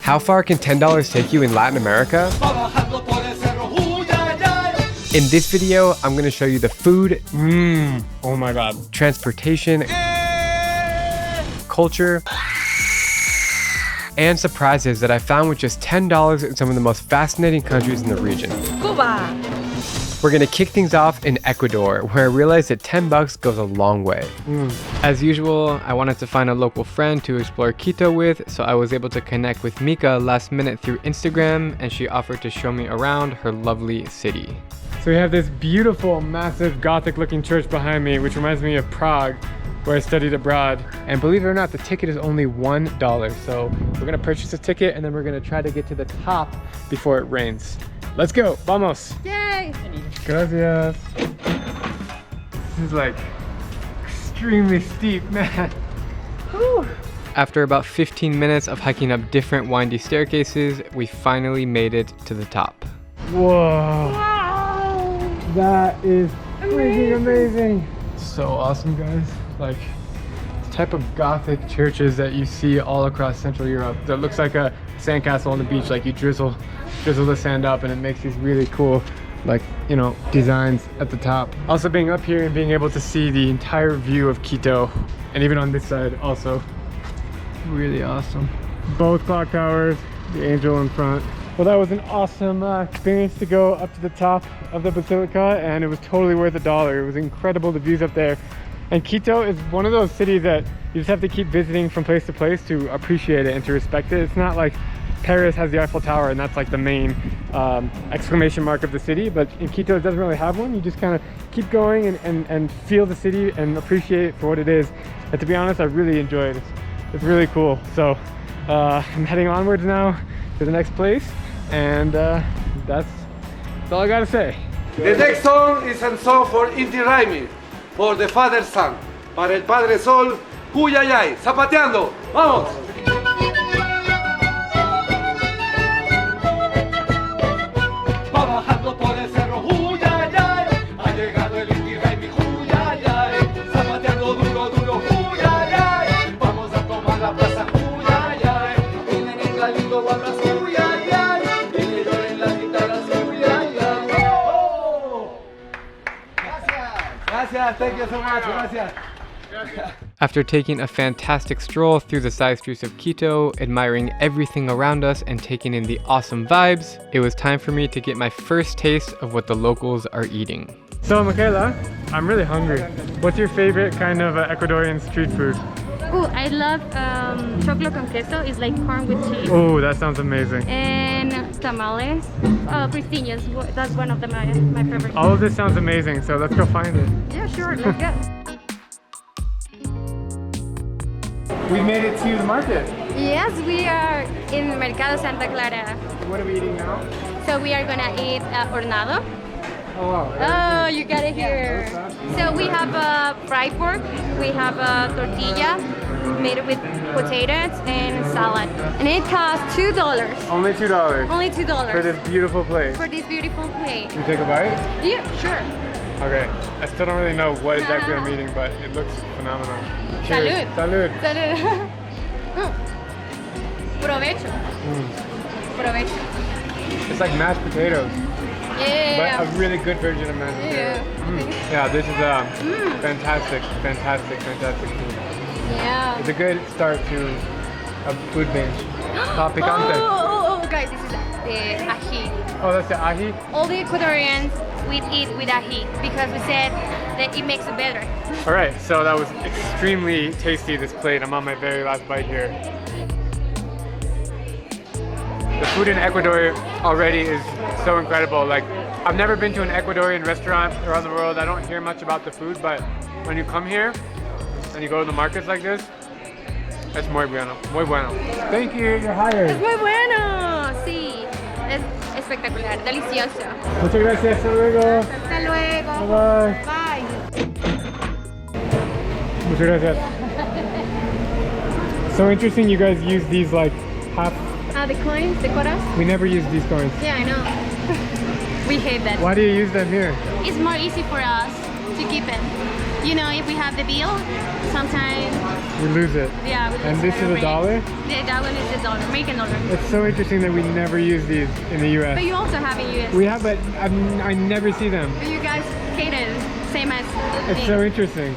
How far can $10 take you in Latin America? In this video, I'm gonna show you the food, oh my god, transportation, culture, and surprises that I found with just $10 in some of the most fascinating countries in the region. Cuba! We're gonna kick things off in Ecuador, where I realized that 10 bucks goes a long way. As usual, I wanted to find a local friend to explore Quito with, so I was able to connect with Mika last minute through Instagram, and she offered to show me around her lovely city. So we have this beautiful, massive, Gothic-looking church behind me, which reminds me of Prague, where I studied abroad. And believe it or not, the ticket is only $1. So we're gonna purchase a ticket, and then we're gonna try to get to the top before it rains. Let's go, vamos! Yay! Gracias. This is like extremely steep, man. Whew. After about 15 minutes of hiking up different windy staircases, we finally made it to the top. Whoa! Wow. That is freaking amazing! So awesome, guys. Like the type of Gothic churches that you see all across Central Europe that looks like a sandcastle on the beach, like you drizzle the sand up and it makes these really cool, like, you know, designs at the top. Also being up here and being able to see the entire view of Quito, and even on this side also, really awesome. Both clock towers, the angel in front. Well, that was an awesome experience to go up to the top of the basilica, and it was totally worth $1. It was incredible, the views up there. And Quito is one of those cities that you just have to keep visiting from place to place to appreciate it and to respect it. It's not like Paris has the Eiffel Tower and that's like the main exclamation mark of the city, but in Quito it doesn't really have one. You just kind of keep going and feel the city and appreciate it for what it is. And to be honest, I really enjoyed it. It's really cool. So I'm heading onwards now to the next place, and that's all I gotta say. The next song is a song for Inti Raimi, for the Father Son. Para el Padre Sol, Huyayay, zapateando, vamos. Thank you so much. Gracias. After taking a fantastic stroll through the side streets of Quito, admiring everything around us and taking in the awesome vibes, it was time for me to get my first taste of what the locals are eating. So Michaela, I'm really hungry. What's your favorite kind of Ecuadorian street food? Oh, I love choclo con queso. It's like corn with cheese. Oh, that sounds amazing. And tamales. Pristiños. That's one of my favorites. All of this sounds amazing, so let's go find it. Yeah, sure. Let's go. We made it to the market. Yes, we are in Mercado Santa Clara. What are we eating now? So we are gonna eat hornado. Oh wow. Oh, you got it here. So we have a fried pork, we have a tortilla made with potatoes and salad. And it costs $2. Only $2. Only $2. For this beautiful place. For this beautiful plate. Can you take a bite? Yeah, sure. Okay. I still don't really know what exactly I'm eating, but it looks phenomenal. Cheers. Salud. Salud. Salud. Provecho. Provecho. It's like mashed potatoes. Yeah. But a really good version of mashed potatoes. Yeah, this is fantastic food. Yeah. It's a good start to a food binge. Picante. Oh, guys, this is ají. Oh, that's the ají? All the Ecuadorians, we eat with ají because we said that it makes it better. All right, so that was extremely tasty, this plate. I'm on my very last bite here. The food in Ecuador already is so incredible. Like, I've never been to an Ecuadorian restaurant around the world. I don't hear much about the food, but when you come here and you go to the markets like this, it's muy bueno, muy bueno. Thank you, you're hired. Es muy bueno, sí. Es espectacular, delicioso. Muchas gracias, hasta luego. Hasta luego. Bye. Bye. Muchas gracias. So interesting you guys use these like half. The coins, the coras? We never use these coins. Yeah, I know. We hate that. Why do you use them here? It's more easy for us to keep it. you know, if we have the bill, sometimes, We lose it. yeah. We And lose this is everything. $1? That one is $1, American dollar. It's so interesting that we never use these in the US. But you also have in US. We have, but I never see them. But you guys hate it, same as It's me. so interesting.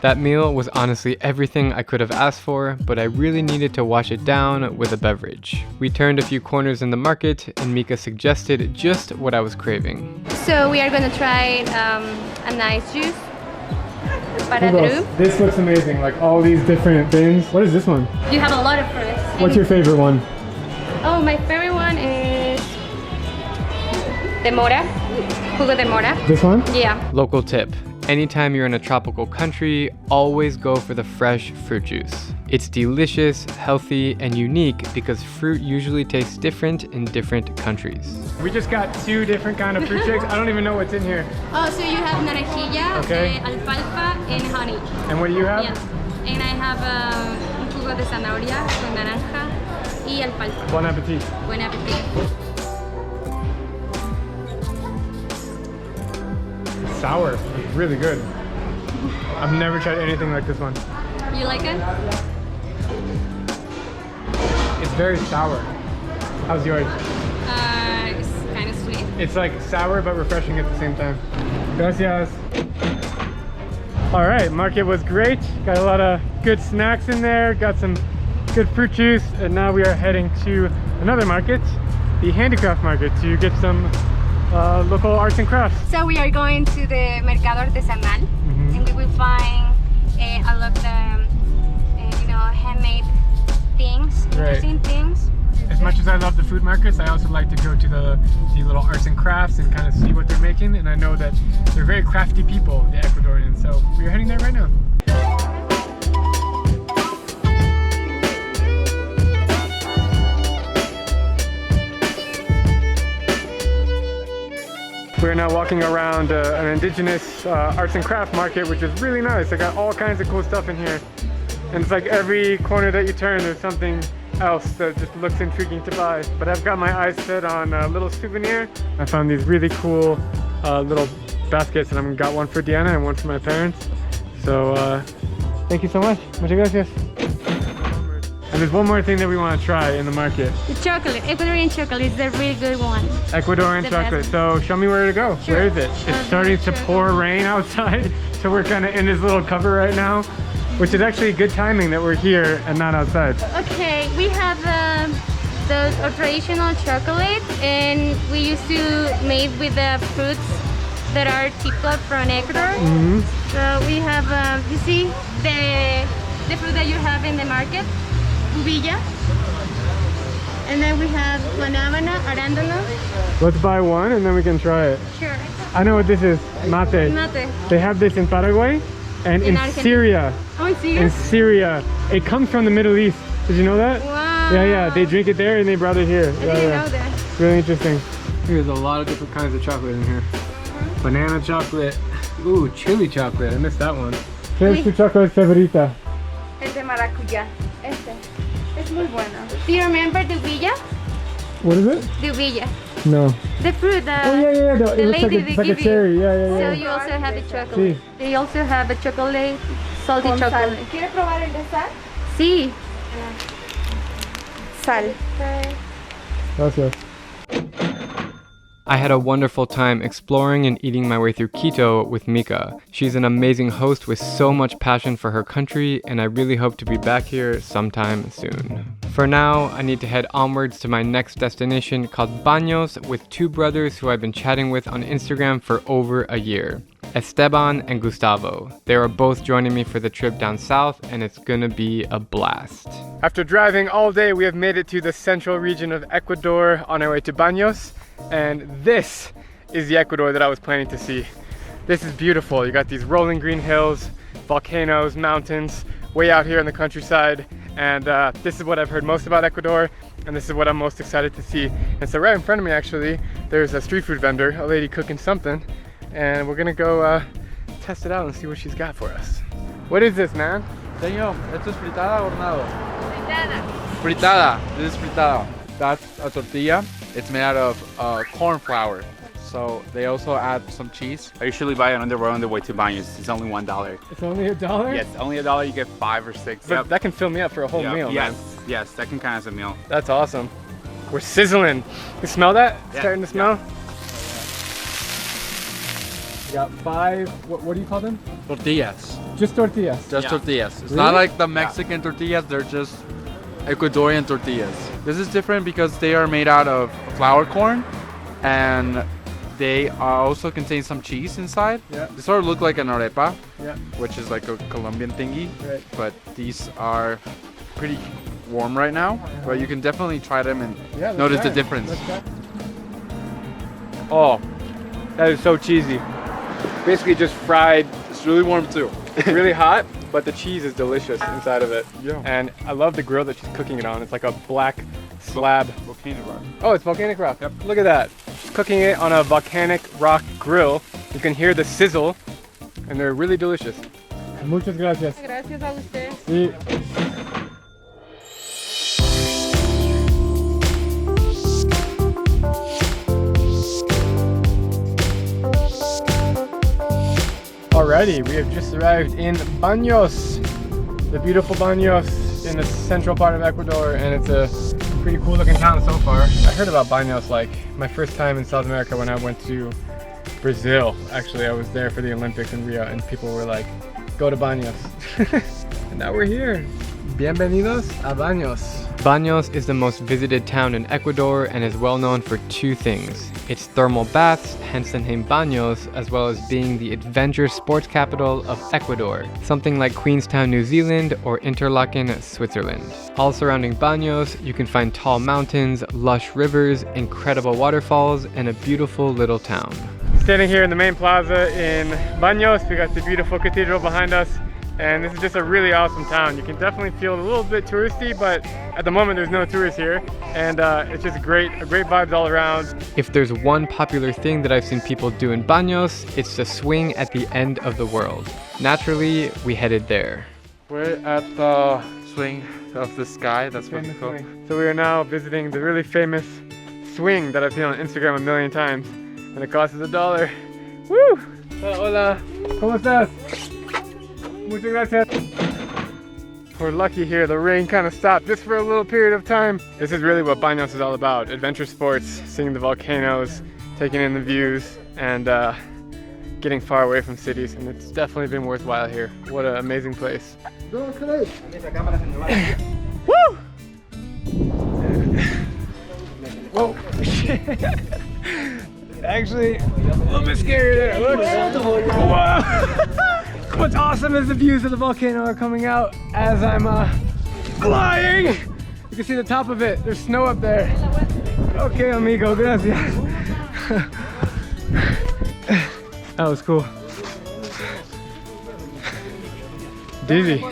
That meal was honestly everything I could have asked for, but I really needed to wash it down with a beverage. We turned a few corners in the market, and Mika suggested just what I was craving. So we are gonna try a nice juice. Para Drew. This looks amazing, like all these different things. What is this one? You have a lot of fruits. What's your favorite one? Oh, my favorite one is the mora. Jugo de mora. This one? Yeah. Local tip. Anytime you're in a tropical country, always go for the fresh fruit juice. It's delicious, healthy, and unique because fruit usually tastes different in different countries. We just got 2 different kind of fruit shakes. I don't even know what's in here. Oh, so you have naranjilla, Okay. alfalfa, and honey. And what do you have? Yes. And I have un jugo de zanahoria con naranja y alfalfa. Bon appetit. Buen apetito. It's sour. It's really good. I've never tried anything like this one. You like it? It's very sour. How's yours? It's kind of sweet. It's like sour but refreshing at the same time. Gracias. All right, market was great. Got a lot of good snacks in there. Got some good fruit juice. And now we are heading to another market, the handicraft market, to get some local arts and crafts. So we are going to the Mercado Artesanal, and we will find a lot of you know, handmade things, interesting things. As much as I love the food markets, I also like to go to the little arts and crafts and kind of see what they're making. And I know that they're very crafty people, the Ecuadorians. So we are heading there right now. We're now walking around an indigenous arts and craft market, which is really nice. They got all kinds of cool stuff in here. And it's like every corner that you turn, there's something else that just looks intriguing to buy. But I've got my eyes set on a little souvenir. I found these really cool little baskets, and I've got one for Diana and one for my parents. So thank you so much. Muchas gracias. And there's one more thing that we want to try in the market. The chocolate, Ecuadorian chocolate is a really good one. Ecuadorian The chocolate. best. So show me where to go. Sure. Where is it? It's starting to pour rain outside. So we're kind of in this little cover right now, which is actually good timing that we're here and not outside. Okay, we have our traditional chocolate, and we used to make with the fruits that are typical from Ecuador. So we have, you see, the fruit that you have in the market, uvilla. And then we have guanábana, arándano. Let's buy one and then we can try it. Sure. I know what this is. Mate. Mate. They have this in Paraguay and in Argentina. Syria. Oh, in Syria? In Syria. It comes from the Middle East. Did you know that? Wow. Yeah. They drink it there and they brought it here. I didn't know that. Really interesting. There's a lot of different kinds of chocolate in here. Banana chocolate. Ooh, chili chocolate. I missed that one. ¿Qué es tu chocolate favorita? El de maracuyá. Este. Es muy bueno. Do you remember the uvilla? What is it? The uvilla. No. The fruit. Oh yeah. The It looks like lady it's they like a give you. cherry. Yeah. So you also have the chocolate. Sí. They also have a chocolate, salty chocolate. ¿Quieres probar el de sal? Sí. Sal. Gracias. I had a wonderful time exploring and eating my way through Quito with Mika. She's an amazing host with so much passion for her country, and I really hope to be back here sometime soon. For now, I need to head onwards to my next destination called Baños with 2 brothers who I've been chatting with on Instagram for over a year. Esteban and Gustavo. They are both joining me for the trip down south, and it's gonna be a blast. After driving all day, we have made it to the central region of Ecuador on our way to Baños, and this is the Ecuador that I was planning to see. This is beautiful. You got these rolling green hills, volcanoes, mountains, way out here in the countryside, and this is what I've heard most about Ecuador, and this is what I'm most excited to see. And so right in front of me, actually, there's a street food vendor, a lady cooking something, and we're gonna go test it out and see what she's got for us. What is this, man? Señor, esto es fritada o hornado? Fritada. Fritada. This is fritada. That's a tortilla. It's made out of corn flour. So they also add some cheese. I usually buy it on the way to Baños. It's only $1. It's only $1? Yes, only $1. You get 5 or 6. But that can fill me up for a whole meal, yes, man. yes, that can count as a meal. That's awesome. We're sizzling. You smell that? Yeah. Starting to smell? We got 5, what do you call them? Tortillas. Just tortillas. Just tortillas. It's Really? not like the Mexican tortillas. They're just Ecuadorian tortillas. This is different because they are made out of flour corn, and they also contain some cheese inside. Yeah. They sort of look like an arepa, Yeah. which is like a Colombian thingy. Right. But these are pretty warm right now. But you can definitely try them and Yeah, let's notice try the it. difference. Let's try. Oh, that is so cheesy. Basically just fried. It's really warm too. It's really hot, but the cheese is delicious inside of it. Yeah. And I love the grill that she's cooking it on. It's like a black slab. Volcano rock. Oh, it's volcanic rock. Yep. Look at that. Cooking it on a volcanic rock grill. You can hear the sizzle, and they're really delicious. Muchas gracias. Gracias a usted. Sí. Alrighty, we have just arrived in Baños, the beautiful Baños in the central part of Ecuador, and it's a pretty cool looking town so far. I heard about Baños like my first time in South America when I went to Brazil. Actually, I was there for the Olympics in Rio, and people were like, go to Baños. And now we're here. Bienvenidos a Baños. Baños is the most visited town in Ecuador and is well known for 2 things. Its thermal baths, hence the name Baños, as well as being the adventure sports capital of Ecuador, something like Queenstown, New Zealand, or Interlaken, Switzerland. All surrounding Baños, you can find tall mountains, lush rivers, incredible waterfalls, and a beautiful little town. Standing here in the main plaza in Baños, we got the beautiful cathedral behind us. And this is just a really awesome town. You can definitely feel a little bit touristy, but at the moment there's no tourists here. And it's just great vibes all around. If there's one popular thing that I've seen people do in Baños, it's the swing at the end of the world. Naturally, we headed there. We're at the swing of the sky. That's what it's called. So we are now visiting the really famous swing that I've seen on Instagram a million times. And it costs us $1. Woo! Hola, ¿cómo estás? Muchas gracias. We're lucky here, the rain kind of stopped just for a little period of time. This is really what Baños is all about. Adventure sports, seeing the volcanoes, taking in the views, and getting far away from cities. And it's definitely been worthwhile here. What an amazing place. Woo! Whoa! Actually, a little bit scary there. Look. Whoa! What's awesome is the views of the volcano are coming out as I'm flying. You can see the top of it. There's snow up there. Okay, amigo, gracias. That was cool. Dizzy.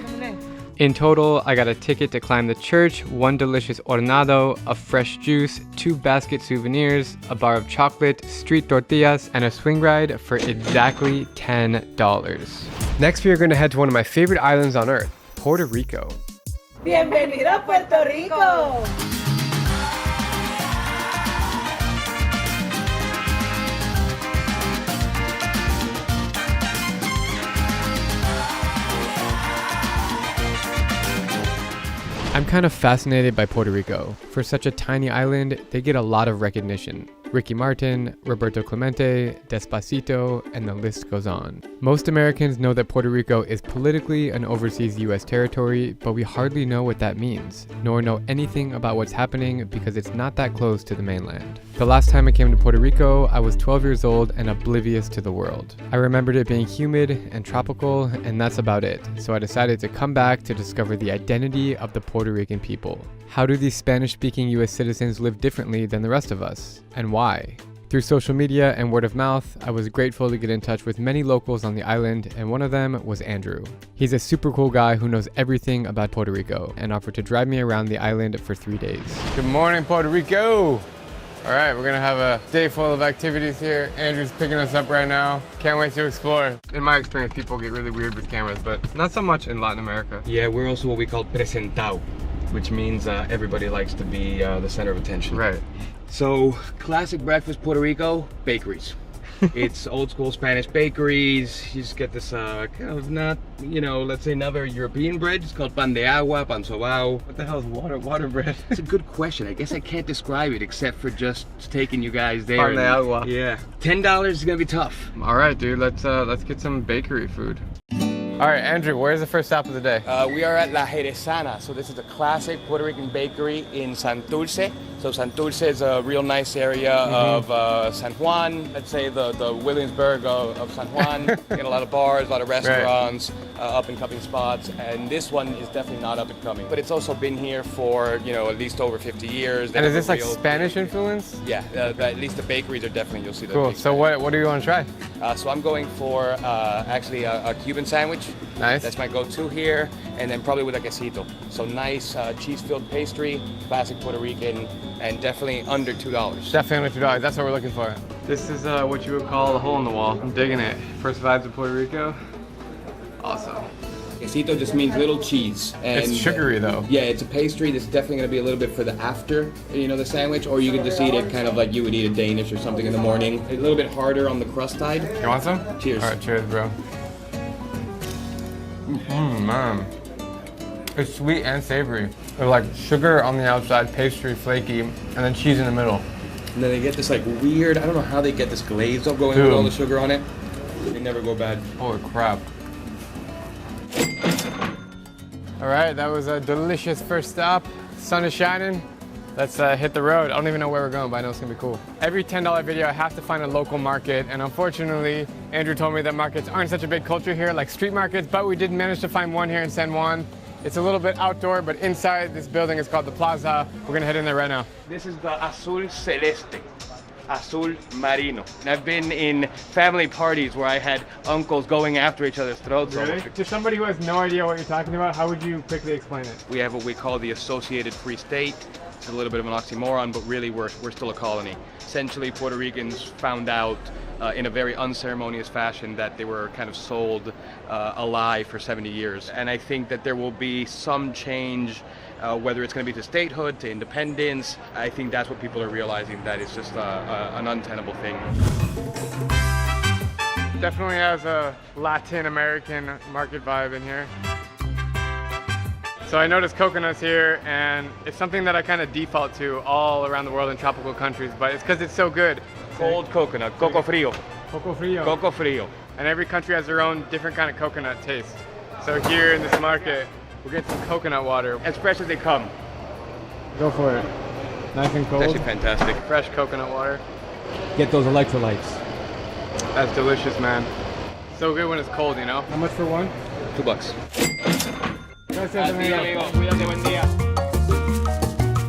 In total, I got a ticket to climb the church, 1 delicious hornado, a fresh juice, 2 basket souvenirs, a bar of chocolate, street tortillas, and a swing ride for exactly $10. Next, we are going to head to one of my favorite islands on earth, Puerto Rico. Bienvenido a Puerto Rico. I'm kind of fascinated by Puerto Rico. For such a tiny island, they get a lot of recognition. Ricky Martin, Roberto Clemente, Despacito, and the list goes on. Most Americans know that Puerto Rico is politically an overseas US territory, but we hardly know what that means, nor know anything about what's happening because it's not that close to the mainland. The last time I came to Puerto Rico, I was 12 years old and oblivious to the world. I remembered it being humid and tropical, and that's about it. So I decided to come back to discover the identity of the Puerto Rican people. How do these Spanish-speaking US citizens live differently than the rest of us? And why? Through social media and word of mouth, I was grateful to get in touch with many locals on the island, and one of them was Andrew. He's a super cool guy who knows everything about Puerto Rico and offered to drive me around the island for 3 days. Good morning, Puerto Rico! All right, we're gonna have a day full of activities here. Andrew's picking us up right now. Can't wait to explore. In my experience, people get really weird with cameras, but not so much in Latin America. Yeah, we're also what we call presentado. which means everybody likes to be the center of attention. Right. So, classic breakfast Puerto Rico, bakeries. It's old school Spanish bakeries. You just get this kind of not, you know, let's say another European bread. It's called pan de agua, pan sobao. What the hell is water bread? It's a good question. I guess I can't describe it except for just taking you guys there. Pan de agua. Yeah. $10 is gonna be tough. All right, dude, let's get some bakery food. All right, Andrew, where's the first stop of the day? We are at La Jerezana. So this is a classic Puerto Rican bakery in Santurce. So Santurce is a real nice area of San Juan. Let's say the Williamsburg of San Juan. You get a lot of bars, a lot of restaurants, up and coming spots. And this one is definitely not up and coming. But it's also been here for, you know, at least over 50 years. And is this like Spanish influence? Yeah, at least the bakeries are definitely, you'll see that. Cool, so what do you want to try? So I'm going for actually a Cuban sandwich. Nice. That's my go-to here, and then probably with a quesito. So nice cheese-filled pastry, classic Puerto Rican, and definitely under $2. Definitely under $2, that's what we're looking for. This is what you would call a hole in the wall. I'm digging it. First vibes of Puerto Rico. Awesome. Quesito just means little cheese. And It's sugary though. yeah, it's a pastry that's definitely going to be a little bit for the after, you know, the sandwich, or you could just eat it kind of like you would eat a Danish or something in the morning. A little bit harder on the crust side. You want some? Cheers. All right, cheers, bro. Man. It's sweet and savory. There's like sugar on the outside, pastry, flaky, and then cheese in the middle. And then they get this like weird, I don't know how they get this glaze up going with all the sugar on it. They never go bad. Holy crap. All right, that was a delicious first stop. Sun is shining. Let's hit the road. I don't even know where we're going, but I know it's gonna be cool. Every $10 video, I have to find a local market, and unfortunately, Andrew told me that markets aren't such a big culture here, like street markets, but we did manage to find one here in San Juan. It's a little bit outdoor, but inside this building is called the Plaza. We're gonna head in there right now. This is the Azul Celeste. Azul Marino. And I've been in family parties where I had uncles going after each other's throats. To somebody who has no idea what you're talking about, how would you quickly explain it? We have what we call the Associated Free State. It's a little bit of an oxymoron, but really we're still a colony. Essentially, Puerto Ricans found out in a very unceremonious fashion that they were kind of sold alive for 70 years. And I think that there will be some change, whether it's going to be to statehood, to independence. I think that's what people are realizing, that it's just an untenable thing. Definitely has a Latin American market vibe in here. So I noticed coconuts here, and it's something that I kind of default to all around the world in tropical countries, but it's because it's so good. Cold coconut, coco frio. Coco frio. Coco frio. And every country has their own different kind of coconut taste. So here in this market, we'll get some coconut water. As fresh as they come. Go for it. Nice and cold. It's actually fantastic. Fresh coconut water. Get those electrolytes. That's delicious, man. So good when it's cold, you know? How much for one? $2. Gracias, amigo.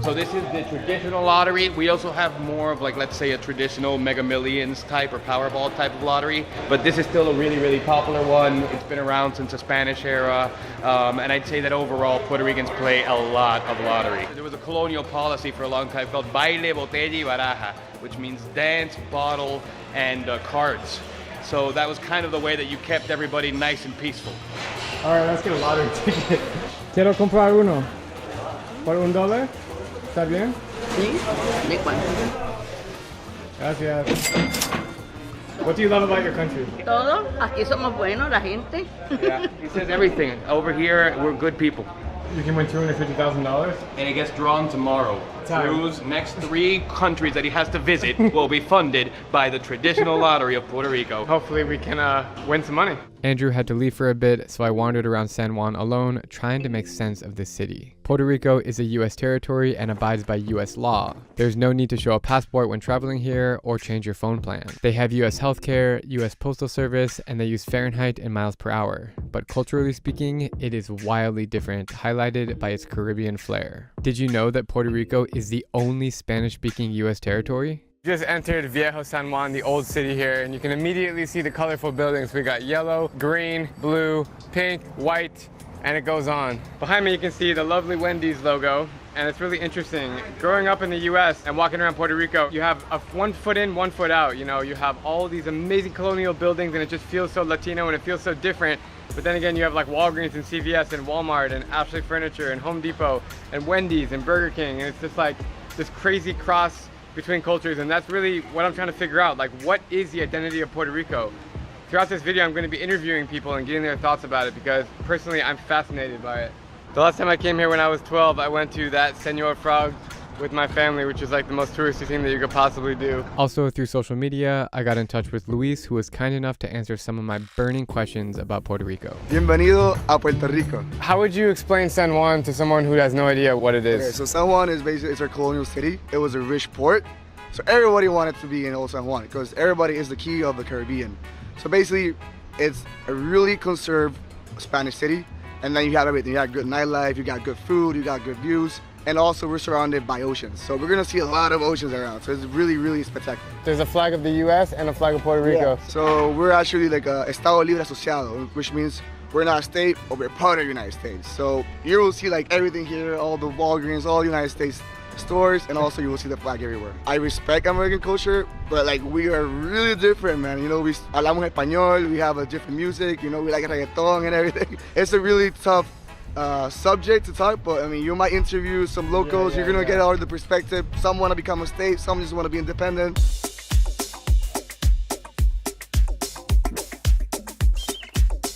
So this is the traditional lottery. We also have more of like, let's say, a traditional Mega Millions type or Powerball type of lottery. But this is still a really, really popular one. It's been around since the Spanish era. And I'd say that overall, Puerto Ricans play a lot of lottery. There was a colonial policy for a long time called baile, botella y baraja, which means dance, bottle, and cards. So that was kind of the way that you kept everybody nice and peaceful. All right, let's get a lottery ticket. Quiero comprar uno. ¿Por $1? ¿Está bien? Sí, big one. Gracias. What do you love about your country? Todo, aquí somos buenos, la gente. Yeah, he says everything. Over here, we're good people. You can win $250,000. And it gets drawn tomorrow. Time. Drew's next 3 countries that he has to visit will be funded by the traditional lottery of Puerto Rico. Hopefully we can win some money. Andrew had to leave for a bit, so I wandered around San Juan alone, trying to make sense of this city. Puerto Rico is a U.S. territory and abides by U.S. law. There's no need to show a passport when traveling here or change your phone plan. They have U.S. healthcare, U.S. postal service, and they use Fahrenheit and miles per hour. But culturally speaking, it is wildly different, highlighted by its Caribbean flair. Did you know that Puerto Rico is the only Spanish-speaking U.S. territory? Just entered Viejo San Juan, the old city here, and you can immediately see the colorful buildings. We got yellow, green, blue, pink, white, and it goes on. Behind me you can see the lovely Wendy's logo. and it's really interesting. Growing up in the US and walking around Puerto Rico, you have a 1 foot in, 1 foot out. You know, you have all these amazing colonial buildings and it just feels so Latino and it feels so different. But then again, you have like Walgreens and CVS and Walmart and Ashley Furniture and Home Depot and Wendy's and Burger King. And it's just like this crazy cross between cultures. And that's really what I'm trying to figure out. Like, what is the identity of Puerto Rico? Throughout this video, I'm going to be interviewing people and getting their thoughts about it because personally, I'm fascinated by it. The last time I came here when I was 12, I went to that Señor Frog with my family, which is like the most touristy thing that you could possibly do. Also through social media, I got in touch with Luis, who was kind enough to answer some of my burning questions about Puerto Rico. Bienvenido a Puerto Rico. How would you explain San Juan to someone who has no idea what it is? Okay, so San Juan is basically, it's our colonial city. It was a rich port. So everybody wanted to be in Old San Juan because everybody is the key of the Caribbean. So basically, it's a really conserved Spanish city. And then you have everything. You got good nightlife, you got good food, you got good views. And also we're surrounded by oceans. So we're gonna see a lot of oceans around. So it's really, really spectacular. There's a flag of the US and a flag of Puerto Rico. Yeah. So we're actually like a Estado Libre Asociado, which means we're not a state, but we're part of the United States. So you will see like everything here, all the Walgreens, all the United States stores, and also you will see the flag everywhere. I respect American culture, but like we are really different, man. You know, we hablamos español, we have a different music, you know, we like reggaeton and everything. It's a really tough subject to talk, but I mean, you might interview some locals, you're gonna get all the perspective. Some wanna become a state, some just wanna be independent.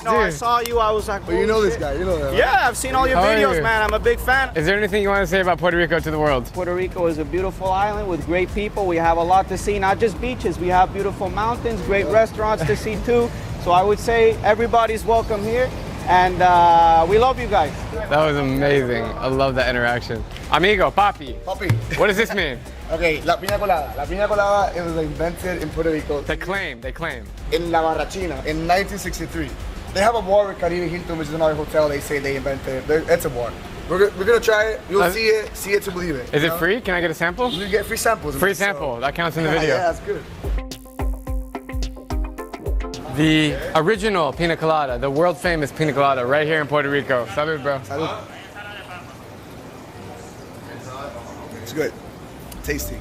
No, I saw you, I was like, But you know this guy, you know that, right? Yeah, I've seen all your How are videos, you? man. I'm a big fan. Is there anything you want to say about Puerto Rico to the world? Puerto Rico is a beautiful island with great people. We have a lot to see, not just beaches. We have beautiful mountains, great restaurants to see too. So I would say everybody's welcome here, and we love you guys. That was amazing. I love that interaction. Amigo, papi. Papi. What does this mean? Okay, la piña colada. La piña colada, it was invented in Puerto Rico. They claim. In La Barrachina in 1963. They have a bar with Caribe Hilton, which is another hotel. They say they invented it. It's a bar. We're gonna try it. You'll see it to believe it. Is it free? Can I get a sample? You get free samples. Free sample. That counts in the video. Yeah, that's good. The original pina colada, the world famous pina colada, right here in Puerto Rico. Salud, bro. Salud. It's good. Tasty.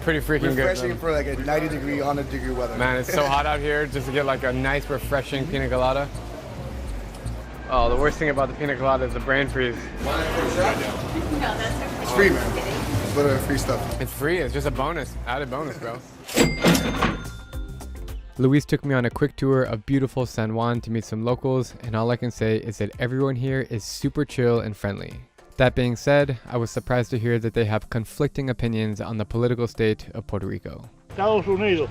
Pretty freaking Refreshing good. for like a 90-degree, 100-degree weather. Man, it's so hot out here just to get like a nice, refreshing pina colada. Oh, the worst thing about the pina colada is the brain freeze. It's free, man. It's literally free stuff. It's free. It's just a bonus. Added bonus, bro. Luis took me on a quick tour of beautiful San Juan to meet some locals, and all I can say is that everyone here is super chill and friendly. That being said, I was surprised to hear that they have conflicting opinions on the political state of Puerto Rico. Estados Unidos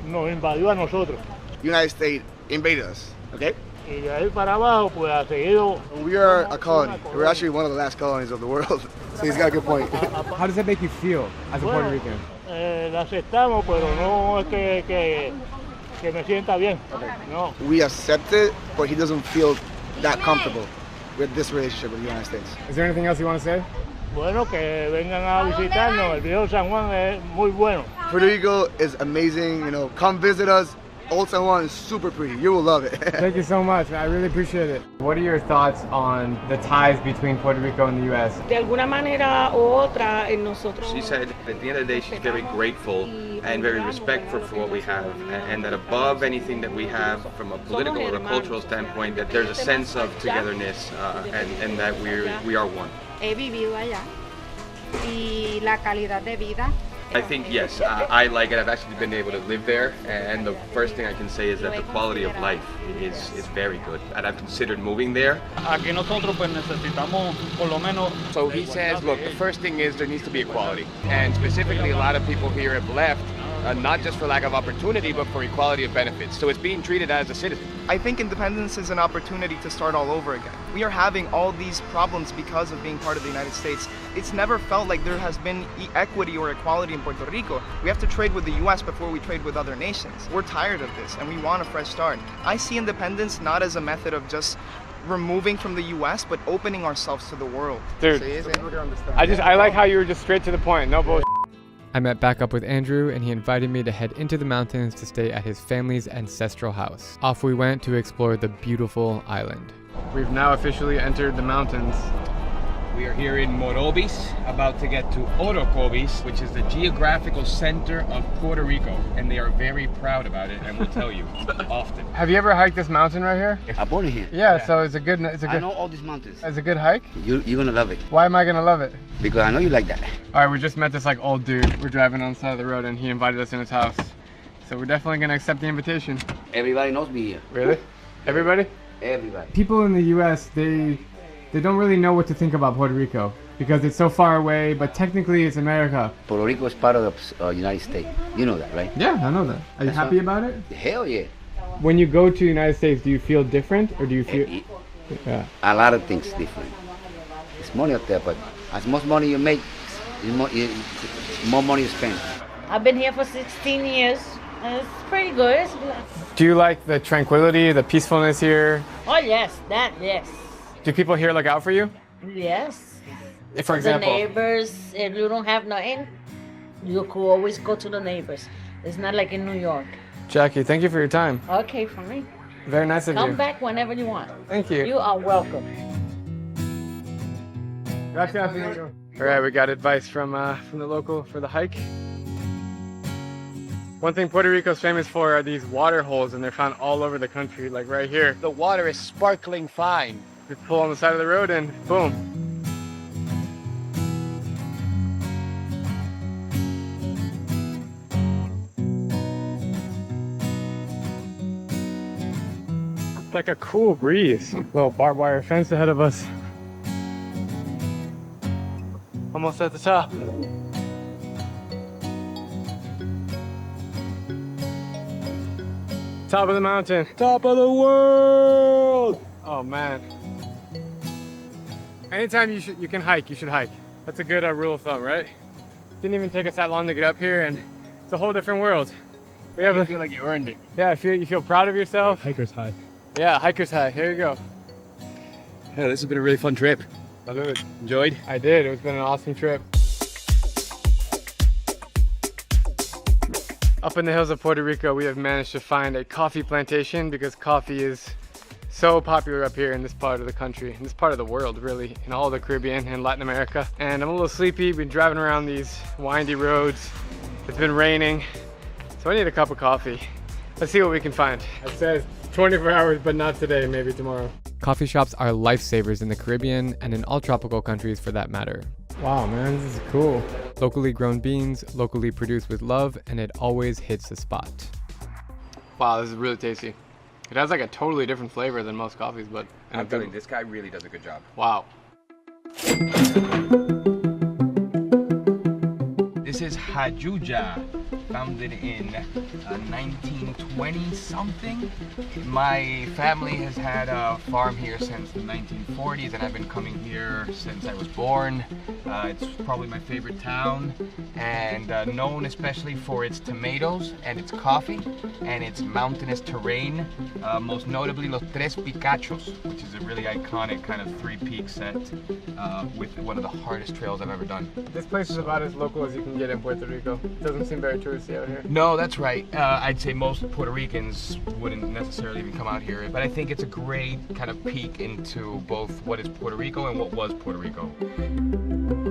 nos invadió a nosotros United States invaded us, okay? y de ahí para abajo pues ha seguido. We are a colony. We're actually one of the last colonies of the world. So he's got a good point. How does that make you feel as a Puerto Rican? La aceptamos, pero no es que me sienta bien. No. We accept it, but he doesn't feel that comfortable with this relationship with the United States. Is there anything else you want to say? Bueno, que vengan a visitarnos. El viejo San Juan es muy bueno. Puerto Rico is amazing, you know, come visit us. Old San Juan is super pretty. You will love it. Thank you so much. I really appreciate it. What are your thoughts on the ties between Puerto Rico and the U.S.? De alguna manera u otra, nosotros. She said at the end of the day she's very grateful and very respectful for what we have, and that above anything that we have from a political or a cultural standpoint, that there's a sense of togetherness and that we are one. He vivido allá y la calidad de vida. I think, yes, I like it. I've actually been able to live there, and the first thing I can say is that the quality of life is very good. And I've considered moving there. Aquí nosotros pues necesitamos por lo menos. So he says, look, the first thing is there needs to be equality. And specifically, a lot of people here have left, not just for lack of opportunity, but for equality of benefits. So it's being treated as a citizen. I think independence is an opportunity to start all over again. We are having all these problems because of being part of the United States. It's never felt like there has been equity or equality in Puerto Rico. We have to trade with the US before we trade with other nations. We're tired of this and we want a fresh start. I see independence not as a method of just removing from the US, but opening ourselves to the world. Dude, I like how you were just straight to the point, no bullshit. I met back up with Andrew and he invited me to head into the mountains to stay at his family's ancestral house. Off we went to explore the beautiful island. We've now officially entered the mountains. We are here in Morobis, about to get to Orocovis, which is the geographical center of Puerto Rico, and they are very proud about it, and will tell you often. Have you ever hiked this mountain right here? I'm born here. Yeah, so it's a good. I know all these mountains. It's a good hike. You're gonna love it. Why am I gonna love it? Because I know you like that. All right, we just met this like old dude. We're driving on the side of the road, and he invited us in his house. So we're definitely gonna accept the invitation. Everybody knows me here. Really? Everybody? Everybody. People in the U.S. they don't really know what to think about Puerto Rico because it's so far away, but technically it's America. Puerto Rico is part of the United States. You know that, right? Yeah, I know that. Are you happy about it? Hell yeah. When you go to the United States, do you feel different, or do you feel? Yeah. A lot of things different. It's money up there, but as much money you make, more money you spend. I've been here for 16 years. It's pretty good. Do you like the tranquility, the peacefulness here? Oh yes, yes. Do people here look out for you? Yes. If, for example, the neighbors, if you don't have nothing, you could always go to the neighbors. It's not like in New York. Jackie, thank you for your time. Okay, for me. Very nice of you. Come back whenever you want. Thank you. You are welcome. Gracias. All right, we got advice from the local for the hike. One thing Puerto Rico's famous for are these water holes, and they're found all over the country, like right here. The water is sparkling fine. Just pull on the side of the road and boom. It's like a cool breeze. Little barbed wire fence ahead of us. Almost at the top. Top of the mountain. Top of the world! Oh man. Anytime you can hike, you should hike. That's a good rule of thumb, right? Didn't even take us that long to get up here, and it's a whole different world. We have I feel like you earned it. Yeah, you feel proud of yourself. Hiker's high. Yeah, hiker's high. Here you go. Yeah, this has been a really fun trip. Salud. Enjoyed? I did. It's been an awesome trip. Up in the hills of Puerto Rico, we have managed to find a coffee plantation because coffee is so popular up here in this part of the country, in this part of the world, really, in all the Caribbean and Latin America. And I'm a little sleepy. Been driving around these windy roads. It's been raining, so I need a cup of coffee. Let's see what we can find. It says 24 hours, but not today, maybe tomorrow. Coffee shops are lifesavers in the Caribbean and in all tropical countries for that matter. Wow, man, this is cool. Locally grown beans, locally produced with love, and it always hits the spot. Wow, this is really tasty. It has like a totally different flavor than most coffees, but I'm telling you, this guy really does a good job. Wow. This is Hajuja, founded in 1920 something. My family has had a farm here since the 1940s, and I've been coming here since I was born. It's probably my favorite town, and known especially for its tomatoes and its coffee and its mountainous terrain, most notably Los Tres Picachos, which is a really iconic kind of three-peak set with one of the hardest trails I've ever done. This place is about as local as you can get in Puerto Rico. It doesn't seem very touristy out here. No, that's right. I'd say most Puerto Ricans wouldn't necessarily even come out here, but I think it's a great kind of peek into both what is Puerto Rico and what was Puerto Rico.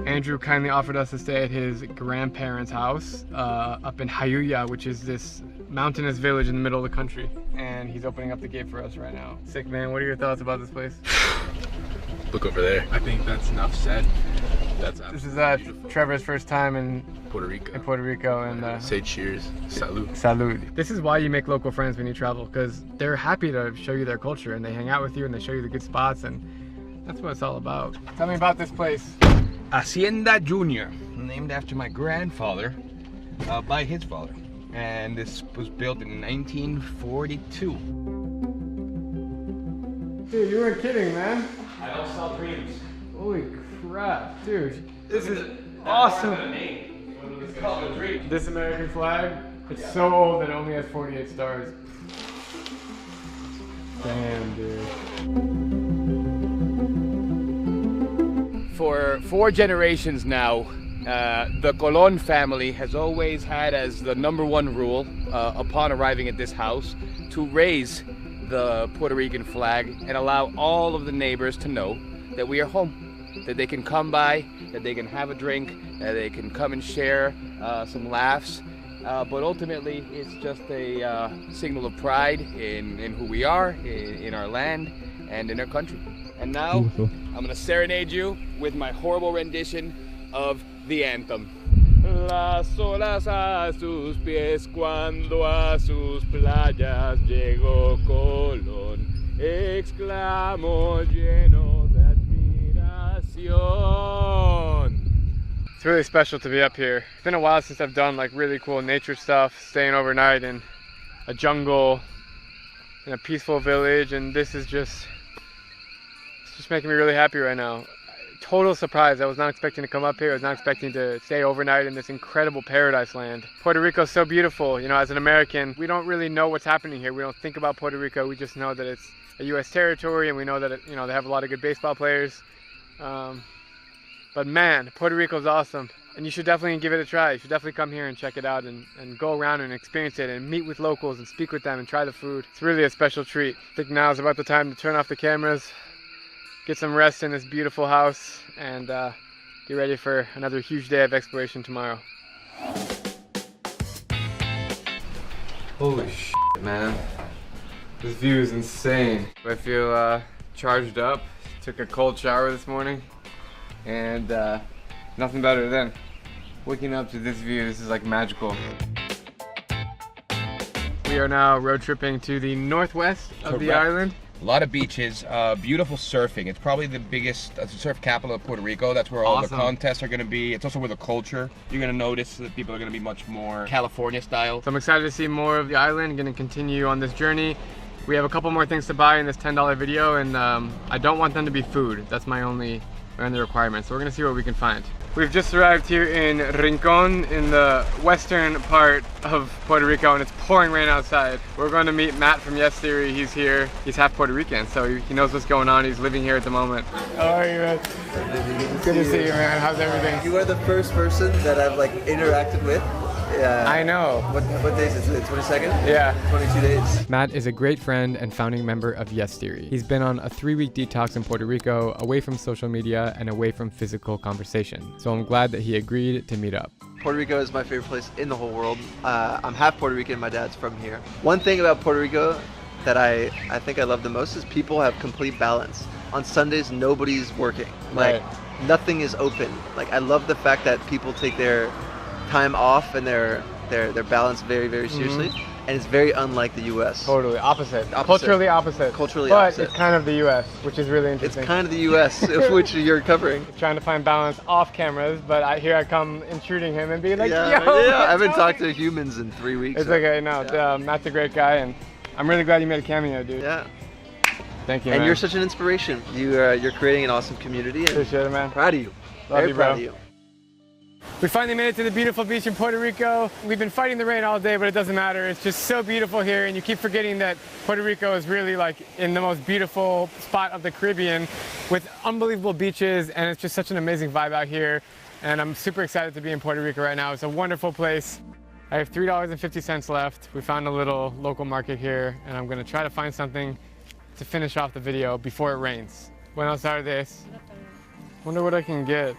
Andrew kindly offered us to stay at his grandparents' house up in Jayuya, which is this mountainous village in the middle of the country. And he's opening up the gate for us right now. Sick, man. What are your thoughts about this place? Look over there. I think that's enough said. This is Trevor's first time in Puerto Rico, and say cheers. Salud. Salud. This is why you make local friends when you travel, because they're happy to show you their culture, and they hang out with you and they show you the good spots, and that's what it's all about. Tell me about this place. Hacienda Junior, named after my grandfather by his father, and this was built in 1942. Dude, you weren't kidding, man. I don't sell dreams. Holy crap, dude. This is awesome. It's called a dream. This American flag, it's so old that it only has 48 stars. Damn, dude. For 4 generations now, the Colon family has always had as the #1 rule upon arriving at this house to raise the Puerto Rican flag and allow all of the neighbors to know that we are home. that they can come by, that they can have a drink, that they can come and share some laughs. But ultimately, it's just a signal of pride in who we are, in our land, and in our country. And now, I'm gonna serenade you with my horrible rendition of the anthem. Las olas a sus pies cuando a sus playas llegó Colón, exclamó lleno de admiración. It's really special to be up here. It's been a while since I've done like really cool nature stuff, staying overnight in a jungle, in a peaceful village, and this is just making me really happy right now. Total surprise. I was not expecting to come up here. I was not expecting to stay overnight in this incredible paradise land. Puerto Rico is so beautiful. You know, as an American, we don't really know what's happening here. We don't think about Puerto Rico. We just know that it's a U.S. territory, and we know that you know, they have a lot of good baseball players. But man, Puerto Rico is awesome, and you should definitely give it a try. You should definitely come here and check it out, and go around and experience it, and meet with locals and speak with them and try the food. It's really a special treat. I think now is about the time to turn off the cameras, get some rest in this beautiful house, and get ready for another huge day of exploration tomorrow. Holy shit, man. This view is insane. I feel charged up. Took a cold shower this morning, and nothing better than waking up to this view. This is like magical. We are now road tripping to the northwest of the island. A lot of beaches, beautiful surfing. It's probably the biggest surf capital of Puerto Rico. That's where all the contests are going to be. It's also where the culture, you're going to notice that people are going to be much more California style. So I'm excited to see more of the island. Going to continue on this journey. We have a couple more things to buy in this $10 video, and I don't want them to be food. That's my only requirement. So we're going to see what we can find. We've just arrived here in Rincon in the western part of Puerto Rico, and it's pouring rain outside. We're going to meet Matt from Yes Theory. He's here. He's half Puerto Rican, so he knows what's going on. He's living here at the moment. How are you, man? Good to see you, man. How's everything? You are the first person that I've like interacted with. Yeah. I know. What days is it? 22nd? Yeah. 22 days. Matt is a great friend and founding member of Yes Theory. He's been on a 3-week detox in Puerto Rico, away from social media and away from physical conversation. So I'm glad that he agreed to meet up. Puerto Rico is my favorite place in the whole world. I'm half Puerto Rican, my dad's from here. One thing about Puerto Rico that I think I love the most is people have complete balance. On Sundays, nobody's working. Like, nothing is open. Like, I love the fact that people take their time off and their balance very, very seriously. And it's very unlike the U.S. Totally opposite. Culturally opposite. Culturally but opposite. It's kind of the U.S., which is really interesting. It's kind of the U.S., which you're covering. Trying to find balance off cameras, but here I come intruding him and being like, yo, I haven't talked to humans in 3 weeks. It's okay, no, Matt's a great guy, and I'm really glad you made a cameo, dude. Yeah. Thank you, And man. you're such an inspiration. You're creating an awesome community. Appreciate it, man. Proud of you. Love Very you, bro. proud of you. We finally made it to the beautiful beach in Puerto Rico. We've been fighting the rain all day, but it doesn't matter. It's just so beautiful here, and you keep forgetting that Puerto Rico is really like in the most beautiful spot of the Caribbean with unbelievable beaches, and it's just such an amazing vibe out here. And I'm super excited to be in Puerto Rico right now. It's a wonderful place. I have $3.50 left. We found a little local market here, and I'm gonna try to find something to finish off the video before it rains. Buenos tardes. Wonder what I can get.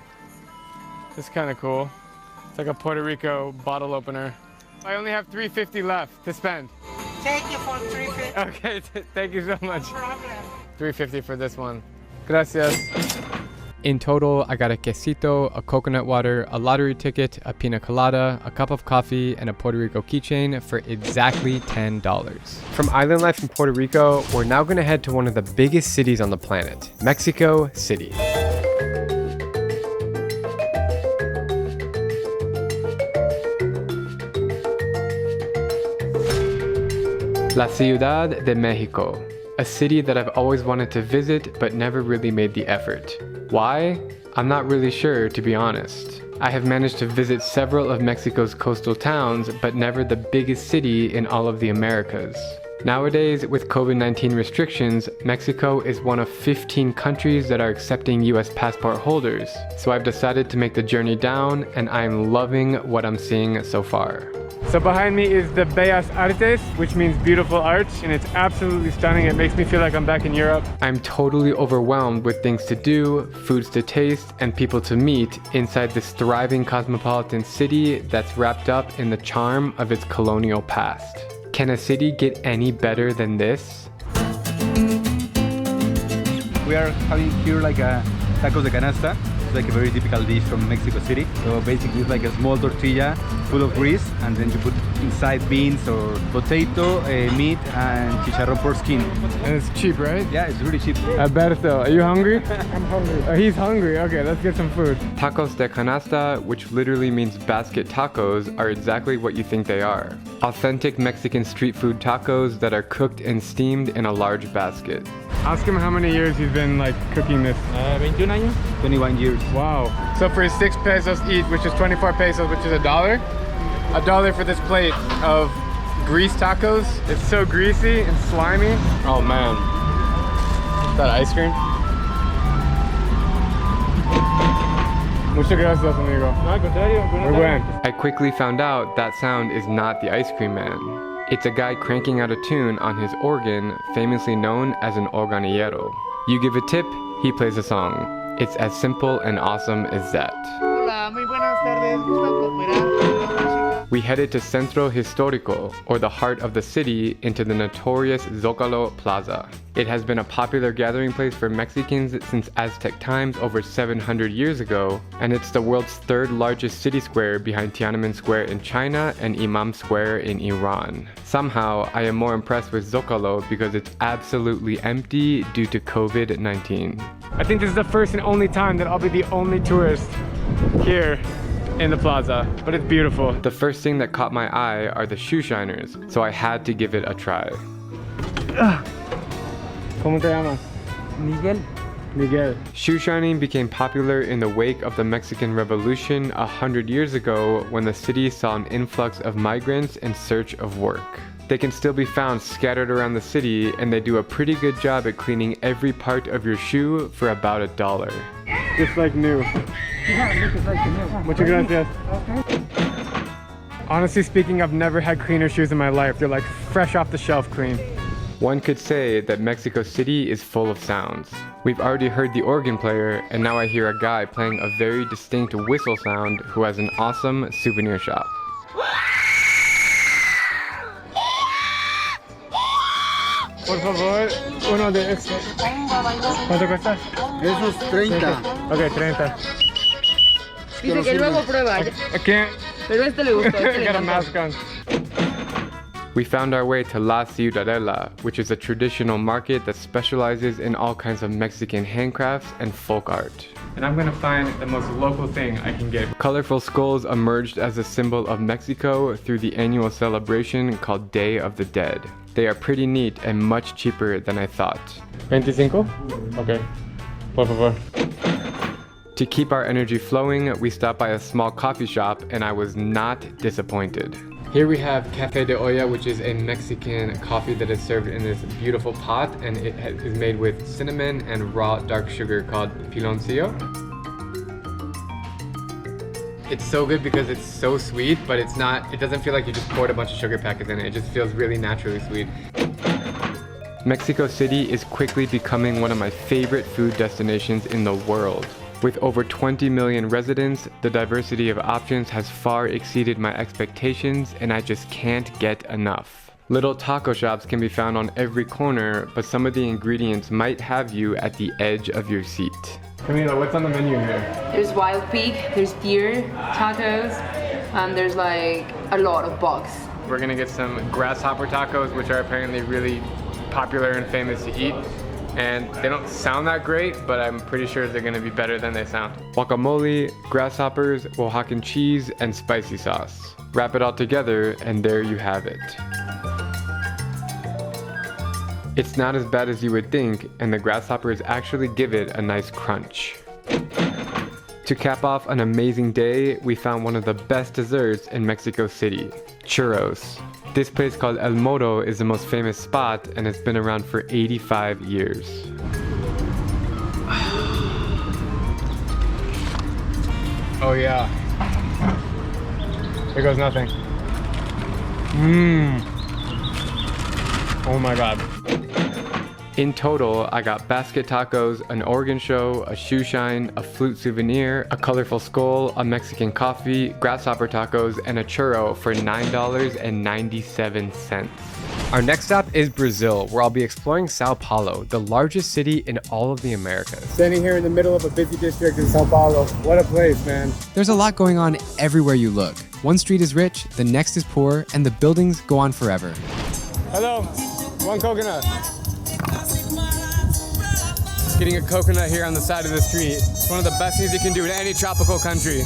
It's kind of cool. It's like a Puerto Rico bottle opener. I only have $3.50 left to spend. Take it for $3.50. Okay, thank you so much. No problem. $3.50 for this one. Gracias. In total, I got a quesito, a coconut water, a lottery ticket, a pina colada, a cup of coffee, and a Puerto Rico keychain for exactly $10. From island life in Puerto Rico, we're now going to head to one of the biggest cities on the planet, Mexico City. La Ciudad de Mexico, a city that I've always wanted to visit but never really made the effort. Why? I'm not really sure, to be honest. I have managed to visit several of Mexico's coastal towns, but never the biggest city in all of the Americas. Nowadays, with COVID-19 restrictions, Mexico is one of 15 countries that are accepting US passport holders. So I've decided to make the journey down, and I'm loving what I'm seeing so far. So behind me is the Bellas Artes, which means beautiful arts, and it's absolutely stunning. It makes me feel like I'm back in Europe. I'm totally overwhelmed with things to do, foods to taste, and people to meet inside this thriving cosmopolitan city that's wrapped up in the charm of its colonial past. Can a city get any better than this? We are having here like a tacos de canasta. It's like a very typical dish from Mexico City. So basically it's like a small tortilla full of grease, and then you put inside beans or potato, meat, and chicharrón pork skin. And it's cheap, right? Yeah, it's really cheap. Alberto, are you hungry? I'm hungry. Oh, he's hungry. Okay, let's get some food. Tacos de canasta, which literally means basket tacos, are exactly what you think they are. Authentic Mexican street food tacos that are cooked and steamed in a large basket. Ask him how many years he's been like cooking this. 21 años? 21 years. Wow. So for 6 pesos each, which is 24 pesos, which is $1 for this plate of grease tacos. It's so greasy and slimy. Oh man. Is that ice cream? Muchas gracias, amigo. No, al contrario. Muy buen. I quickly found out that sound is not the ice cream man. It's a guy cranking out a tune on his organ, famously known as an organillero. You give a tip, he plays a song. It's as simple and awesome as that. Hola, muy buenas tardes. ¿Gusta cooperar? We headed to Centro Histórico, or the heart of the city, into the notorious Zócalo Plaza. It has been a popular gathering place for Mexicans since Aztec times over 700 years ago, and it's the world's third largest city square behind Tiananmen Square in China and Imam Square in Iran. Somehow, I am more impressed with Zócalo because it's absolutely empty due to COVID-19. I think this is the first and only time that I'll be the only tourist here in the plaza, but it's beautiful. The first thing that caught my eye are the shoe shiners, so I had to give it a try. ¿Cómo te llamas? Miguel. Miguel. Shoe shining became popular in the wake of the Mexican Revolution 100 years ago when the city saw an influx of migrants in search of work. They can still be found scattered around the city, and they do a pretty good job at cleaning every part of your shoe for about $1. Just like new. Muchas gracias. Honestly speaking, I've never had cleaner shoes in my life. They're like fresh off the shelf clean. One could say that Mexico City is full of sounds. We've already heard the organ player, and now I hear a guy playing a very distinct whistle sound who has an awesome souvenir shop. Por favor, uno de estos. ¿Cuánto cuesta? Esos 30. Ok, 30. Dice que luego prueba. I can't. Pero este le gustó. Este le Got a encantó. mask on. We found our way to La Ciudadela, which is a traditional market that specializes in all kinds of Mexican handcrafts and folk art. And I'm gonna find the most local thing I can get. Colorful skulls emerged as a symbol of Mexico through the annual celebration called Day of the Dead. They are pretty neat and much cheaper than I thought. 25? Okay. Por favor. To keep our energy flowing, we stopped by a small coffee shop and I was not disappointed. Here we have Café de Olla, which is a Mexican coffee that is served in this beautiful pot, and it is made with cinnamon and raw dark sugar called piloncillo. It's so good because it's so sweet, but it doesn't feel like you just poured a bunch of sugar packets in it. It just feels really naturally sweet. Mexico City is quickly becoming one of my favorite food destinations in the world. With over 20 million residents, the diversity of options has far exceeded my expectations, and I just can't get enough. Little taco shops can be found on every corner, but some of the ingredients might have you at the edge of your seat. Camila, what's on the menu here? There's wild pig, there's deer tacos, and there's like a lot of bugs. We're gonna get some grasshopper tacos, which are apparently really popular and famous to eat. And they don't sound that great, but I'm pretty sure they're gonna be better than they sound. Guacamole, grasshoppers, Oaxacan cheese, and spicy sauce. Wrap it all together, and there you have it. It's not as bad as you would think, and the grasshoppers actually give it a nice crunch. To cap off an amazing day, we found one of the best desserts in Mexico City, churros. This place called El Moro is the most famous spot and it's been around for 85 years. Oh yeah. Here goes nothing. Oh my God. In total, I got basket tacos, an organ show, a shoe shine, a flute souvenir, a colorful skull, a Mexican coffee, grasshopper tacos, and a churro for $9.97. Our next stop is Brazil, where I'll be exploring Sao Paulo, the largest city in all of the Americas. Standing here in the middle of a busy district in Sao Paulo. What a place, man. There's a lot going on everywhere you look. One street is rich, the next is poor, and the buildings go on forever. Hello, one coconut. Getting a coconut here on the side of the street. It's one of the best things you can do in any tropical country.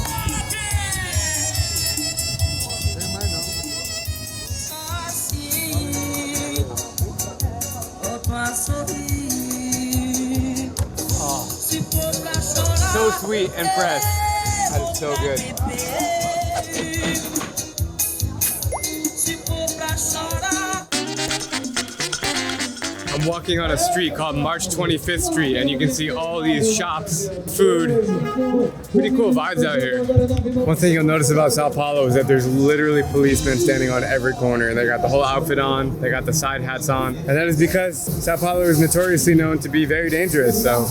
Oh. So sweet and fresh. That is so good. I'm walking on a street called March 25th Street, and you can see all these shops, food, pretty cool vibes out here. One thing you'll notice about Sao Paulo is that there's literally policemen standing on every corner. They got the whole outfit on, they got the side hats on, and that is because Sao Paulo is notoriously known to be very dangerous. So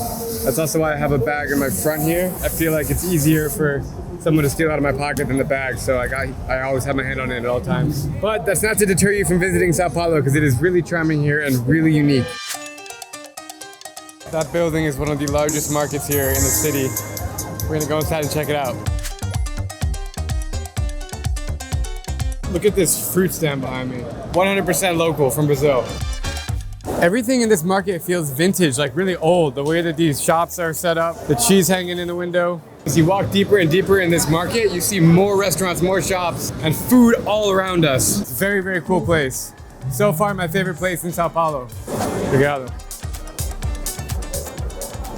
that's also why I have a bag in my front here. I feel like it's easier for someone to steal out of my pocket than the bag, so I always have my hand on it at all times. But that's not to deter you from visiting Sao Paulo, because it is really charming here and really unique. That building is one of the largest markets here in the city. We're gonna go inside and check it out. Look at this fruit stand behind me. 100% local from Brazil. Everything in this market feels vintage, like really old. The way that these shops are set up, the cheese hanging in the window. As you walk deeper and deeper in this market, you see more restaurants, more shops, and food all around us. It's a very, very cool place. So far, my favorite place in Sao Paulo. Obrigado.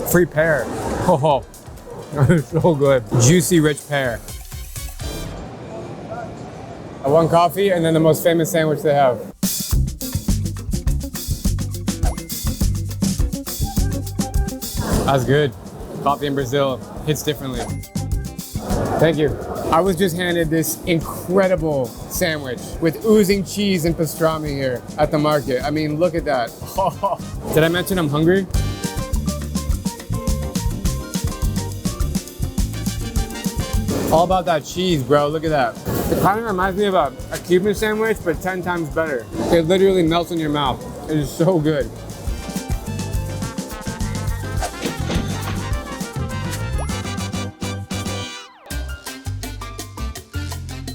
Free pear. Oh, so good. Juicy, rich pear. One coffee and then the most famous sandwich they have. That's good. Coffee in Brazil hits differently. Thank you. I was just handed this incredible sandwich with oozing cheese and pastrami here at the market. I mean, look at that. Oh. Did I mention I'm hungry? All about that cheese, bro. Look at that. It kind of reminds me of a Cuban sandwich, but 10 times better. It literally melts in your mouth. It is so good.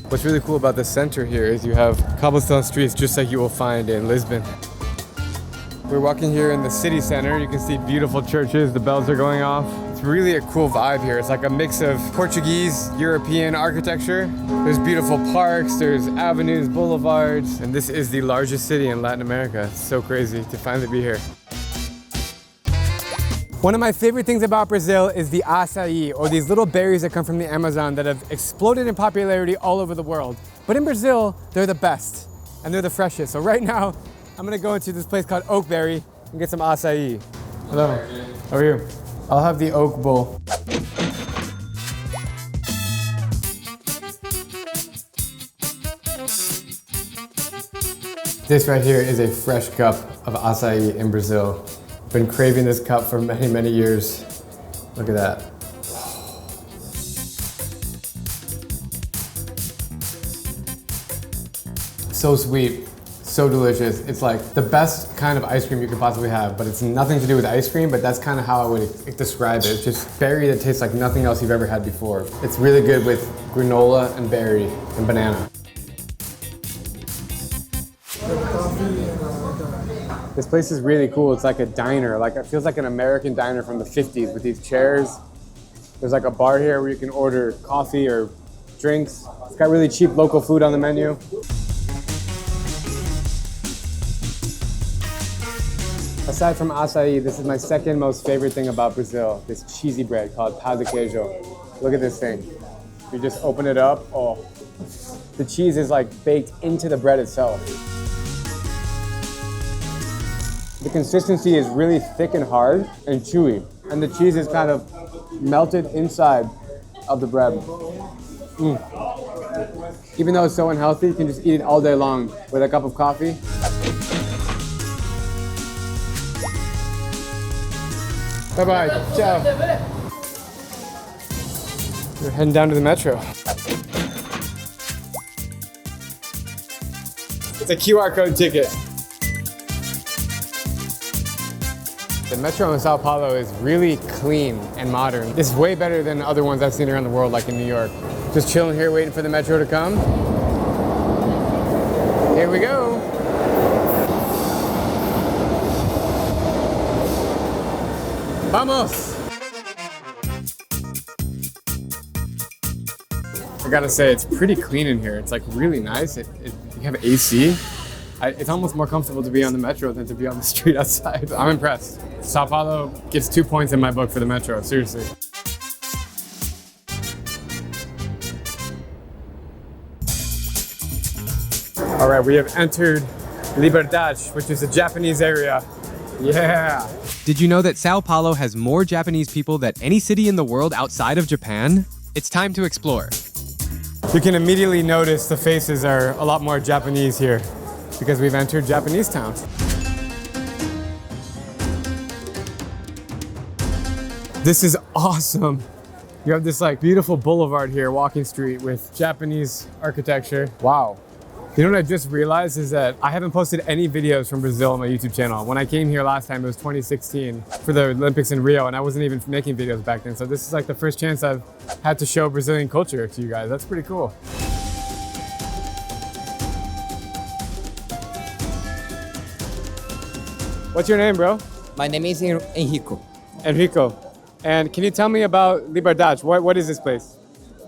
What's really cool about the center here is you have cobblestone streets just like you will find in Lisbon. We're walking here in the city center. You can see beautiful churches, the bells are going off. It's really a cool vibe here. It's like a mix of Portuguese, European architecture. There's beautiful parks, there's avenues, boulevards, and this is the largest city in Latin America. It's so crazy to finally be here. One of my favorite things about Brazil is the acai, or these little berries that come from the Amazon that have exploded in popularity all over the world. But in Brazil, they're the best, and they're the freshest. So right now, I'm gonna go into this place called Oakberry and get some acai. Hello, how are you? I'll have the oak bowl. This right here is a fresh cup of acai in Brazil. Been craving this cup for many, many years. Look at that. So sweet, so delicious. It's like the best kind of ice cream you could possibly have, but it's nothing to do with ice cream, but that's kind of how I would describe it. It's just berry that tastes like nothing else you've ever had before. It's really good with granola and berry and banana. This place is really cool. It's like a diner. Like it feels like an American diner from the 50s with these chairs. There's like a bar here where you can order coffee or drinks. It's got really cheap local food on the menu. Aside from acai, this is my second most favorite thing about Brazil. This cheesy bread called pão de queijo. Look at this thing. You just open it up. Oh, the cheese is like baked into the bread itself. The consistency is really thick and hard and chewy. And the cheese is kind of melted inside of the bread. Even though it's so unhealthy, you can just eat it all day long with a cup of coffee. Bye-bye. Ciao. We're heading down to the metro. It's a QR code ticket. The metro in Sao Paulo is really clean and modern. It's way better than other ones I've seen around the world, like in New York. Just chilling here, waiting for the metro to come. Here we go. Vamos! I gotta say, it's pretty clean in here. It's like really nice. You have AC. It's almost more comfortable to be on the metro than to be on the street outside. I'm impressed. Sao Paulo gets 2 points in my book for the metro, seriously. All right, we have entered Liberdade, which is a Japanese area. Yeah. Did you know that Sao Paulo has more Japanese people than any city in the world outside of Japan? It's time to explore. You can immediately notice the faces are a lot more Japanese here because we've entered Japanese town. This is awesome. You have this like beautiful boulevard here, walking street with Japanese architecture. Wow. You know what I just realized is that I haven't posted any videos from Brazil on my YouTube channel. When I came here last time, it was 2016 for the Olympics in Rio, and I wasn't even making videos back then. So this is like the first chance I've had to show Brazilian culture to you guys. That's pretty cool. What's your name, bro? My name is Enrico. Enrico. And can you tell me about Liberdade? What is this place?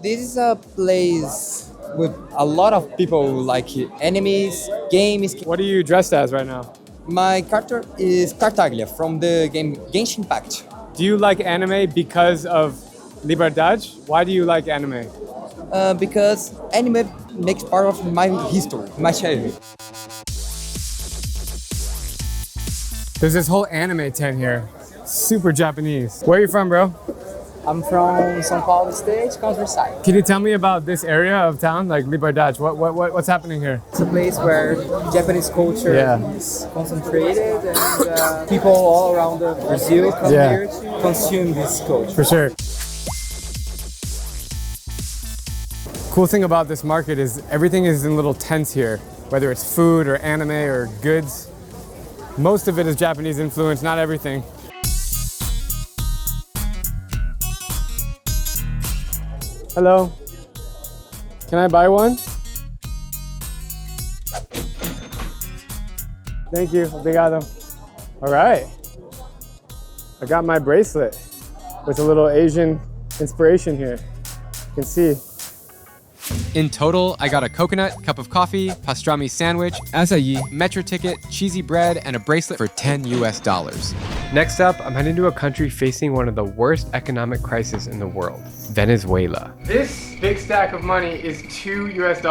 This is a place with a lot of people who like enemies, games. What are you dressed as right now? My character is Tartaglia from the game Genshin Impact. Do you like anime because of Liberdade? Why do you like anime? Because anime makes part of my history, my childhood. There's this whole anime tent here. Super Japanese. Where are you from, bro? I'm from São Paulo State, countryside. Can you tell me about this area of town, like Liberdade? What's happening here? It's a place where Japanese culture is concentrated, and people all around Brazil come here to consume this culture. For sure. Cool thing about this market is everything is in little tents here, whether it's food or anime or goods. Most of it is Japanese influence, not everything. Hello. Can I buy one? Thank you. Obrigado. All right. I got my bracelet with a little Asian inspiration here. You can see. In total, I got a coconut, cup of coffee, pastrami sandwich, acai, metro ticket, cheesy bread, and a bracelet for $10 US. Next up, I'm heading to a country facing one of the worst economic crises in the world, Venezuela. This big stack of money is $2 US.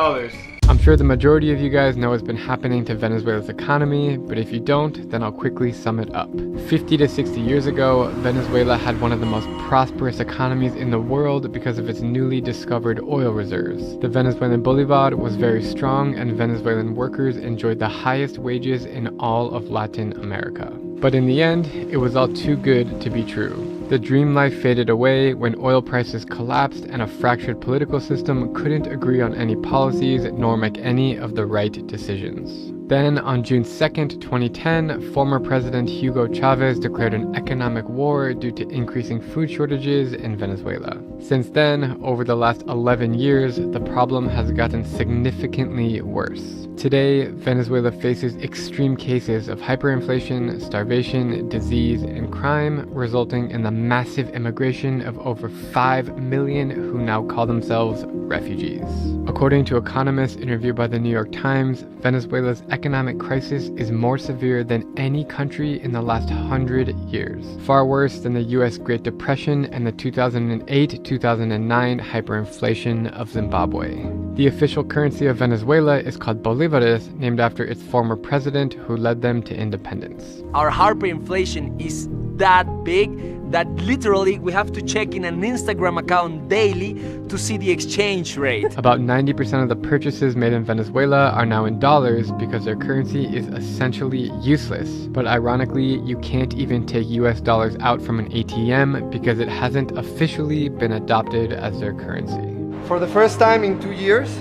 I'm sure the majority of you guys know what's been happening to Venezuela's economy, but if you don't, then I'll quickly sum it up. 50 to 60 years ago, Venezuela had one of the most prosperous economies in the world because of its newly discovered oil reserves. The Venezuelan bolivar was very strong, and Venezuelan workers enjoyed the highest wages in all of Latin America. But in the end, it was all too good to be true. The dream life faded away when oil prices collapsed and a fractured political system couldn't agree on any policies nor make any of the right decisions. Then, on June 2nd, 2010, former President Hugo Chavez declared an economic war due to increasing food shortages in Venezuela. Since then, over the last 11 years, the problem has gotten significantly worse. Today, Venezuela faces extreme cases of hyperinflation, starvation, disease, and crime, resulting in the massive immigration of over 5 million who now call themselves refugees. According to economists interviewed by the New York Times, Venezuela's economic crisis is more severe than any country in the last 100 years. Far worse than the US Great Depression and the 2008-2009 hyperinflation of Zimbabwe. The official currency of Venezuela is called bolívares, named after its former president who led them to independence. Our hyperinflation is that big that literally we have to check in an Instagram account daily to see the exchange rate. About 90% of the purchases made in Venezuela are now in dollars because their currency is essentially useless. But ironically, you can't even take US dollars out from an ATM because it hasn't officially been adopted as their currency. For the first time in 2 years,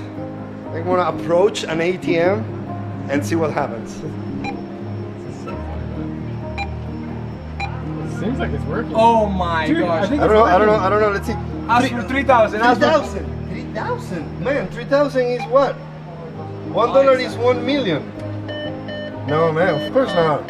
I'm gonna approach an ATM and see what happens. Seems like it's working. Oh my gosh. I don't know, let's see. Ask for 3,000. 3,000. 3,000. Man, 3,000 is what? $1 is 1 million. No, man, of course not.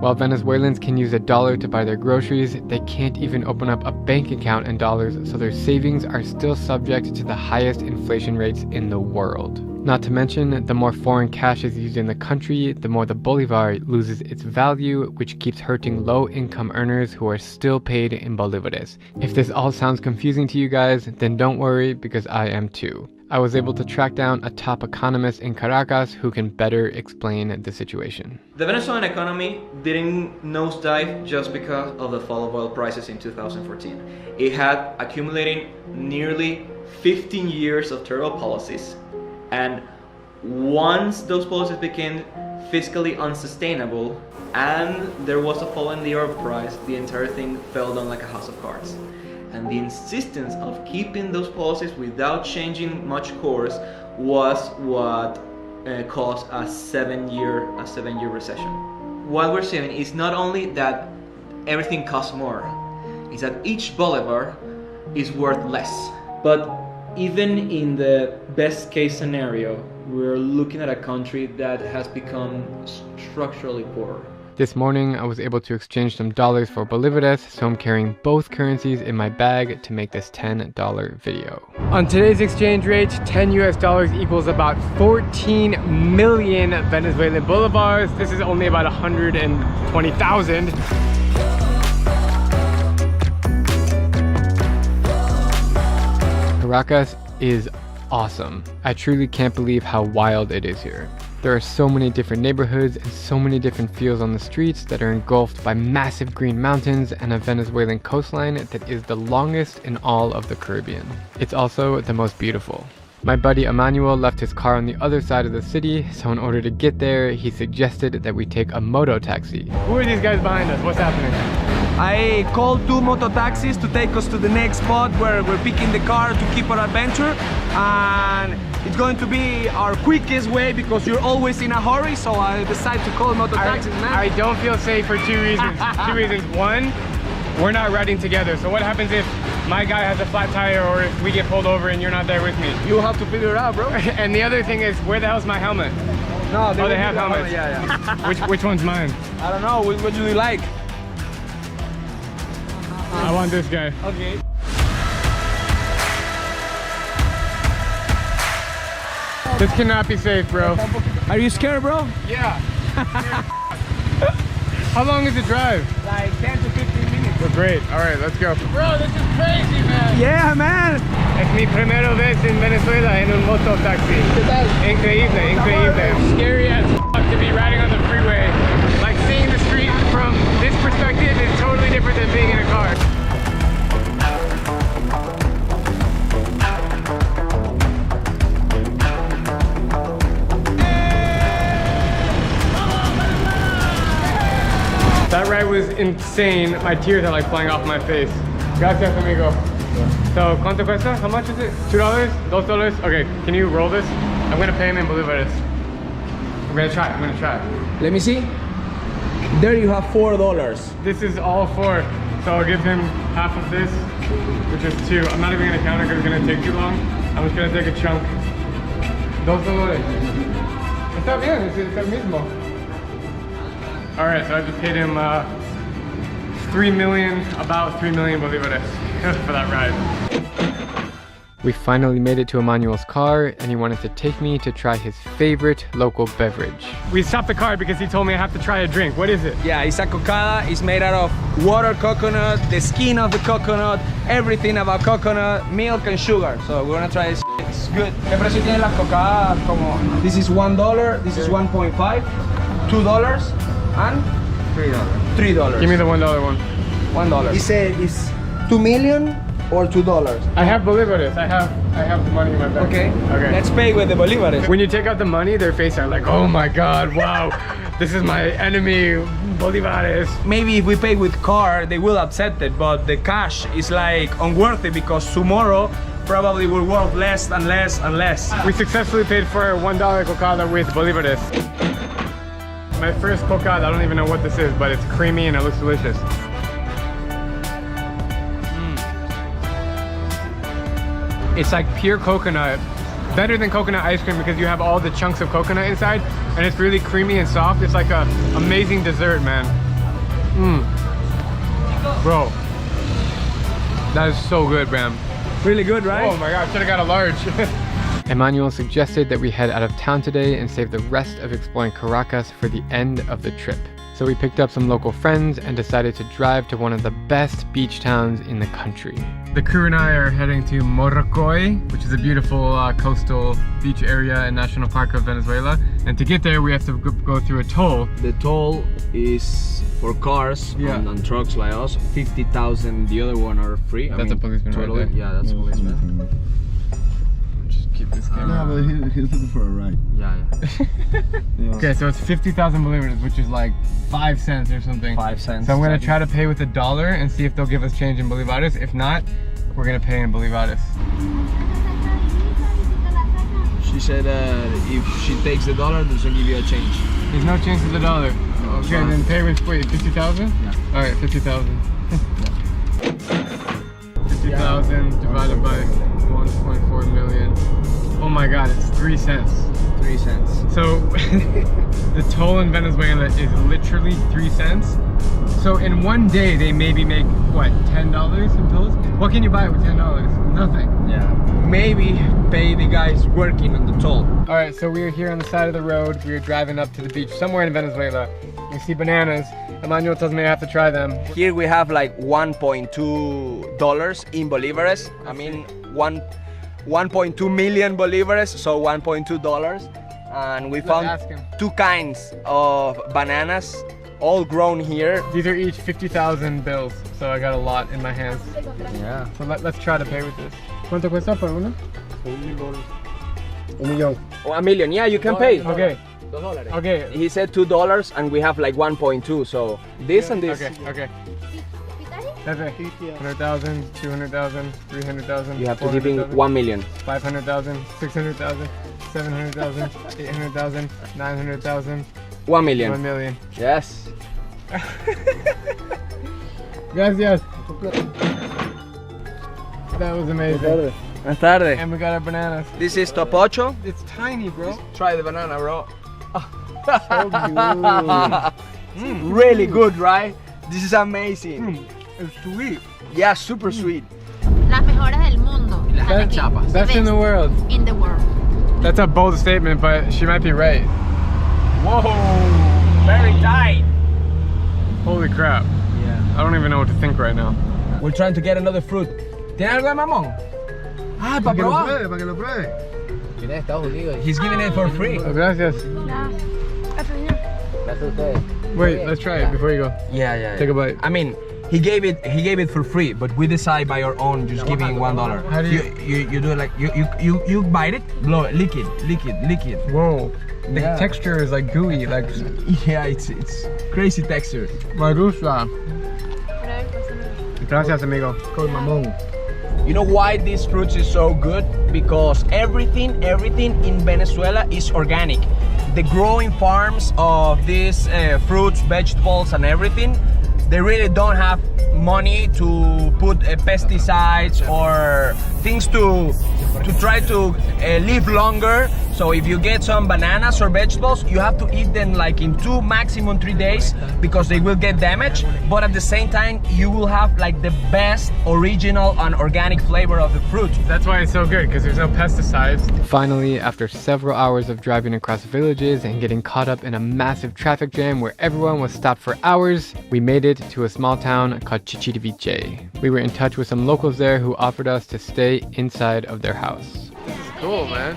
While Venezuelans can use $1 to buy their groceries, they can't even open up a bank account in dollars, so their savings are still subject to the highest inflation rates in the world. Not to mention, the more foreign cash is used in the country, the more the bolivar loses its value, which keeps hurting low-income earners who are still paid in bolívares. If this all sounds confusing to you guys, then don't worry, because I am too. I was able to track down a top economist in Caracas who can better explain the situation. The Venezuelan economy didn't nosedive just because of the fall of oil prices in 2014. It had accumulating nearly 15 years of terrible policies. And once those policies became fiscally unsustainable and there was a fall in the oil price, the entire thing fell down like a house of cards. And the insistence of keeping those policies without changing much course was what caused a seven-year recession. What we're saying is not only that everything costs more, it's that each bolivar is worth less. But even in the best case scenario, we're looking at a country that has become structurally poorer. This morning, I was able to exchange some dollars for bolívares, so I'm carrying both currencies in my bag to make this $10 video. On today's exchange rate, 10 US dollars equals about 14 million Venezuelan bolivars. This is only about 120,000. Caracas is awesome. I truly can't believe how wild it is here. There are so many different neighborhoods and so many different feels on the streets that are engulfed by massive green mountains and a Venezuelan coastline that is the longest in all of the Caribbean. It's also the most beautiful. My buddy Emmanuel left his car on the other side of the city, so in order to get there, he suggested that we take a moto taxi. Who are these guys behind us? What's happening? I called 2 moto taxis to take us to the next spot where we're picking the car to keep our adventure, and it's going to be our quickest way because you're always in a hurry, so I decided to call moto taxis, man. I don't feel safe for 2 reasons. 2 reasons. One, we're not riding together, so what happens if my guy has a flat tire or if we get pulled over and you're not there with me? You'll have to figure it out, bro. And the other thing is, where the hell's my helmet? No, they have helmets. Yeah. Which one's mine? I don't know, what do you like? I want this guy. Okay. This cannot be safe, bro. Are you scared, bro? Yeah. How long is the drive? Like 10 to 15 minutes. Well, great. All right, let's go. Bro, this is crazy, man. Yeah, man. Es mi primera vez en Venezuela en un mototaxi. Increíble, increíble. Scary as fuck to be riding on the freeway. Like seeing the street from this perspective is totally different than being in a car. That ride was insane. My tears are like flying off my face. Gracias, amigo. So, ¿cuánto cuesta? How much is it? $2? $2? Okay, can you roll this? I'm gonna pay him in bolívares. I'm gonna try. Let me see. There you have $4. This is all 4. So I'll give him half of this, which is 2. I'm not even gonna count it because it's gonna take too long. I'm just gonna take a chunk. $2. Está bien, es el mismo. All right, so I just paid him about 3 million bolívares for that ride. We finally made it to Emmanuel's car, and he wanted to take me to try his favorite local beverage. We stopped the car because he told me I have to try a drink. What is it? Yeah, it's a cocada. It's made out of water, coconut, the skin of the coconut, everything about coconut, milk and sugar. So we're gonna try this. It's good. ¿Qué precio tiene las cocadas? Como this is $1, this is 1.5, $2, and $3. Give me the $1 one. $1. He said it's 2 million or $2. I have bolivares. I have the money in my bag. Okay. Okay. Let's pay with the bolivares. When you take out the money, their face are like, oh my god, wow, this is my enemy, bolivares. Maybe if we pay with card, they will accept it, but the cash is like unworthy because tomorrow probably will worth less and less and less. We successfully paid for a $1 cocada with bolivares. My first cocada, I don't even know what this is, but it's creamy and it looks delicious. It's like pure coconut, better than coconut ice cream because you have all the chunks of coconut inside and it's really creamy and soft. It's like a amazing dessert, man. Bro, that is so good, man. Really good, right? Oh my god, I should have got a large. Emmanuel suggested that we head out of town today and save the rest of exploring Caracas for the end of the trip. So we picked up some local friends and decided to drive to one of the best beach towns in the country. The crew and I are heading to Morrocoy, which is a beautiful coastal beach area and national park of Venezuela. And to get there, we have to go through a toll. The toll is for cars and trucks like us, 50,000. The other one are free. That's a policeman totally, right there. Yeah, that's a policeman. Just keep this camera. No, but he's looking for a ride. Yeah. Okay, so it's 50,000 bolivares, which is like 5 cents or something. 5 cents. So I'm gonna try to pay with $1 and see if they'll give us change in bolivares. If not, we're gonna pay in bolivares. She said if she takes the dollar, doesn't give you a change. There's no change to the dollar. Okay, then pay with, wait, 50,000? Yeah. All right, 50,000. 50,000 divided by 1.4 million. Oh my god, it's 3 cents. 3 cents. So the toll in Venezuela is literally 3 cents. So in one day they maybe make what, $10 in tolls? What can you buy with $10? Nothing. Yeah. Maybe pay the guys working on the toll. All right, so we are here on the side of the road. We are driving up to the beach somewhere in Venezuela. You see bananas. Emmanuel tells me I have to try them. Here we have like $1.2 in bolivares. I mean 1.2 million bolivares, so $1.2. And we found 2 kinds of bananas, all grown here. These are each 50,000 bills, so I got a lot in my hands. Yeah. So let's try to pay with this. ¿Cuánto cuesta por uno? $1 millón. Oh, $1 million, yeah, you can pay. Okay. $2. Okay. He said $2 and we have like 1.2, so this and this. Okay. Pepe, 100,000, 200,000, 300,000. You have to give him 1 million. 500,000, 600,000, 700,000, 800,000, 900,000. 1 million. 1 million. Yes. Gracias. That was amazing. Buenas tardes. And we got our bananas. This is topocho. It's tiny, bro. Try the banana, bro. So good. Really good, right? This is amazing. It's sweet. Yeah, super sweet. Las mejores del mundo. Best in the world. In the world. That's a bold statement, but she might be right. Whoa, very tight. Holy crap. Yeah. I don't even know what to think right now. We're trying to get another fruit. ¿Tiene algo de mamón? Ah, para probar. Para que lo pruebe. Viene de Estados Unidos. He's giving it for free. Oh, gracias. Wait, let's try it before you go. Yeah. Take a bite. I mean, he gave it for free, but we decide by our own, just giving $1. How do you do it like you bite it, blow it, lick it. Whoa. The texture is like gooey, like yeah, it's crazy texture. Me gusta. Gracias, amigo. Con mamón. You know why these fruits is so good? Because everything in Venezuela is organic. The growing farms of these fruits, vegetables, and everything, they really don't have money to put pesticides or things to try to live longer. So if you get some bananas or vegetables, you have to eat them like in 2, maximum 3 days because they will get damaged. But at the same time, you will have like the best original and organic flavor of the fruit. That's why it's so good, because there's no pesticides. Finally, after several hours of driving across villages and getting caught up in a massive traffic jam where everyone was stopped for hours, we made it to a small town called Chichiriviche. We were in touch with some locals there who offered us to stay inside of their house. This is cool, man.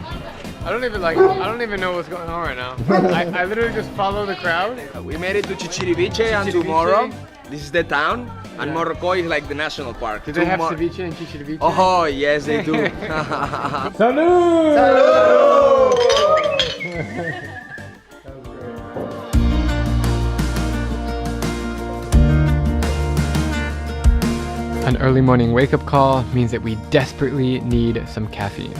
I don't even know what's going on right now. I literally just follow the crowd. We made it to Chichiriviche, and tomorrow, this is the town, and Morrocoy is like the national park. Do they have ceviche in Chichiriviche? Oh, yes, they do. Salud! Salud! An early morning wake-up call means that we desperately need some caffeine.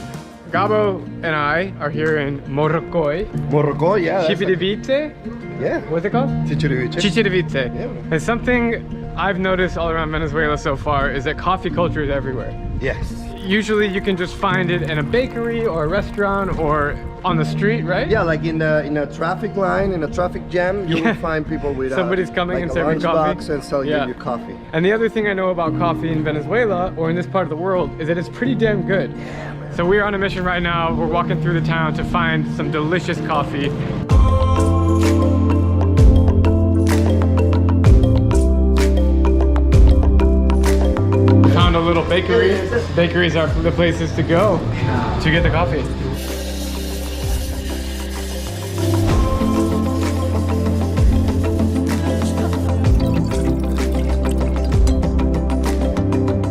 Gabo and I are here in Morrocoy. Morrocoy, yeah. Chichiriviche? Yeah. What's it called? Chichiriviche. Chichiriviche. Yeah. And something I've noticed all around Venezuela so far is that coffee culture is everywhere. Yes. Usually you can just find it in a bakery or a restaurant or on the street, right? Yeah, like in a traffic line, in a traffic jam, you will find people with somebody's coming like and a serving coffee box and selling you coffee. And the other thing I know about coffee in Venezuela or in this part of the world is that it's pretty damn good. So we're on a mission right now. We're walking through the town to find some delicious coffee. Found a little bakery. Bakeries are the places to go to get the coffee.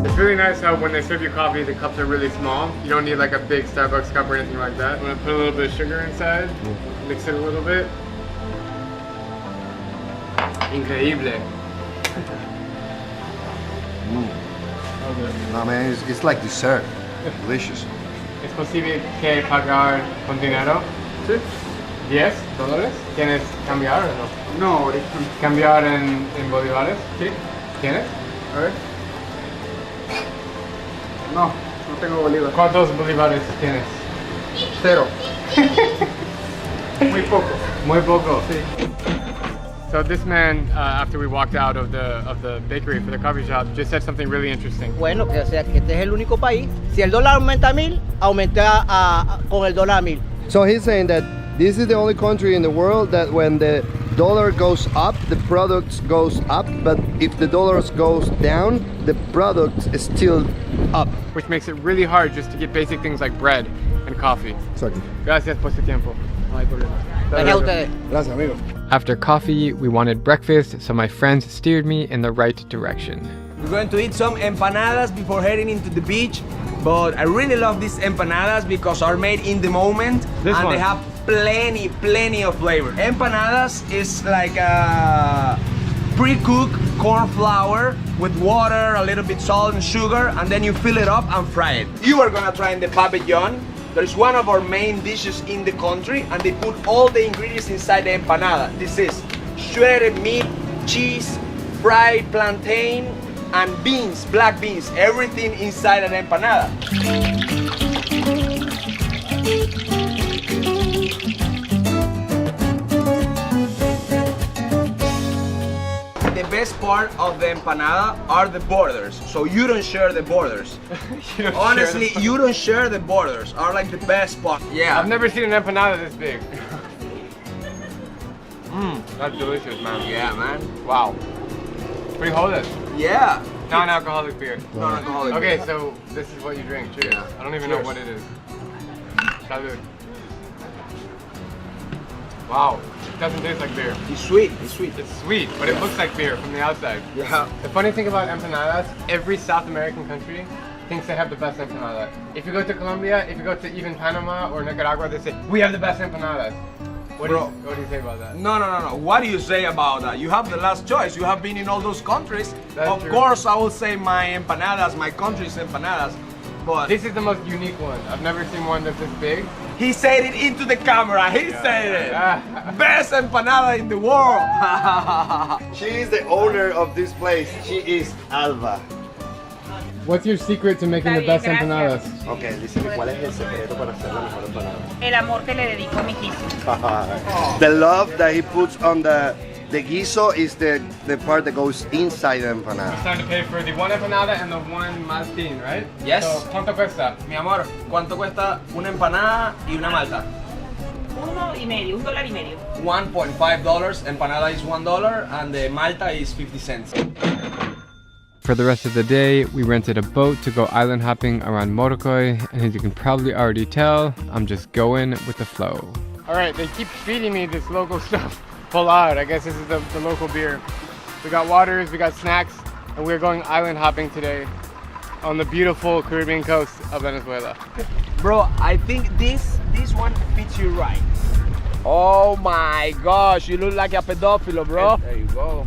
It's really nice how when they serve you coffee, the cups are really small. You don't need like a big Starbucks cup or anything like that. I'm gonna put a little bit of sugar inside, mix it a little bit. Increíble. No man, it's like dessert. Delicious. ¿Es posible que pagar con dinero? Sí. $10. ¿Tienes cambiar o no? No, ahorita. ¿Cambiar en bolívares? Sí. ¿Tienes? A ver. No, no tengo bolívar. ¿Cuántos bolívares tienes? 0. Muy poco. Muy poco. Sí. So this man, after we walked out of the bakery for the coffee shop, just said something really interesting. Bueno, que o sea que este es el único país. Si el dólar aumenta a 1000, aumenta con el dólar a 1000. So he's saying that this is the only country in the world that when the dollar goes up, the product goes up, but if the dollar goes down, the product is still up. Which makes it really hard just to get basic things like bread and coffee. Exactly. Gracias por su tiempo. No hay problema. Gracias a ustedes. Gracias, amigo. After coffee, we wanted breakfast, so my friends steered me in the right direction. We're going to eat some empanadas before heading into the beach, but I really love these empanadas because are made in the moment they have plenty of flavor. Empanadas is like a pre-cooked corn flour with water, a little bit salt and sugar, and then you fill it up and fry it. You are gonna try in the pabellon. There's one of our main dishes in the country, and they put all the ingredients inside the empanada. This is shredded meat, cheese, fried plantain, and beans, black beans, everything inside an empanada. The best part of the empanada are the borders, so you don't share the borders. Honestly, you don't share the borders, are like the best part. Yeah. I've never seen an empanada this big. That's delicious, man. Yeah, man. Wow. Frijoles. Yeah. Non-alcoholic beer. Non-alcoholic okay, beer. so this is what you drink. Cheers. Yeah. I don't even Cheers. know what it is. Salud. Wow. It doesn't taste like beer. It's sweet. It's sweet. It's sweet, but it looks like beer from the outside. Yeah. The funny thing about empanadas, every South American country thinks they have the best empanada. If you go to Colombia, if you go to even Panama or Nicaragua, they say, we have the best empanadas. What do you say about that? No. What do you say about that? You have the last choice. You have been in all those countries. That's of true. course, I will say my empanadas, my country's empanadas. But this is the most unique one. I've never seen one that's this big. He said it into the camera. He said it. Best empanada in the world. She is the owner of this place. She is Alba. What's your secret to making the best empanadas? Okay, listen, ¿cuál es el secreto para hacer la mejor empanada? El amor que le dedico a mis hijos. The love that he puts on the guiso is the part that goes inside the empanada. It's time to pay for the one empanada and the one maltín, right? Yes. So, ¿cuánto cuesta? Mi amor, ¿cuánto cuesta una empanada y una malta? $1.50, $1.50. $1.5. Empanada is $1 and the malta is 50 cents. For the rest of the day, we rented a boat to go island hopping around Morocoy, and as you can probably already tell, I'm just going with the flow. All right, they keep feeding me this local stuff. Pull out, I guess this is the local beer. We got waters, we got snacks, and we're going island hopping today on the beautiful Caribbean coast of Venezuela. Bro, I think this one fits you right. Oh my gosh, you look like a pedophile, bro. There you go.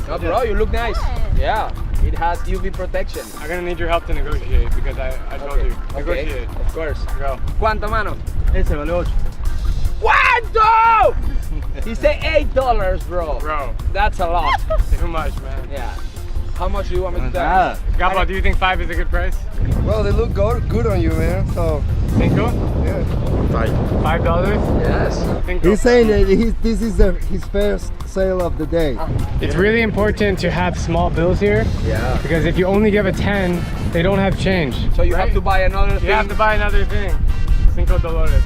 No, bro, you look nice. Yeah, it has UV protection. I'm gonna need your help to negotiate because I told you. Negotiate. Okay, of course. Go. ¿Cuánto, mano? Ese vale 8. ¿Cuánto? He said $8, bro. Bro. That's a lot. Too much, man. Yeah. How much do you want me to tell? Gabo, do you think 5 is a good price? Well, they look good on you, man. So. Cinco? Yeah. $5? Yes. Cinco. He's saying that this is his first sale of the day. It's really important to have small bills here. Yeah. Because if you only give a 10, they don't have change. So you have to buy another thing. You have to buy another thing. $5.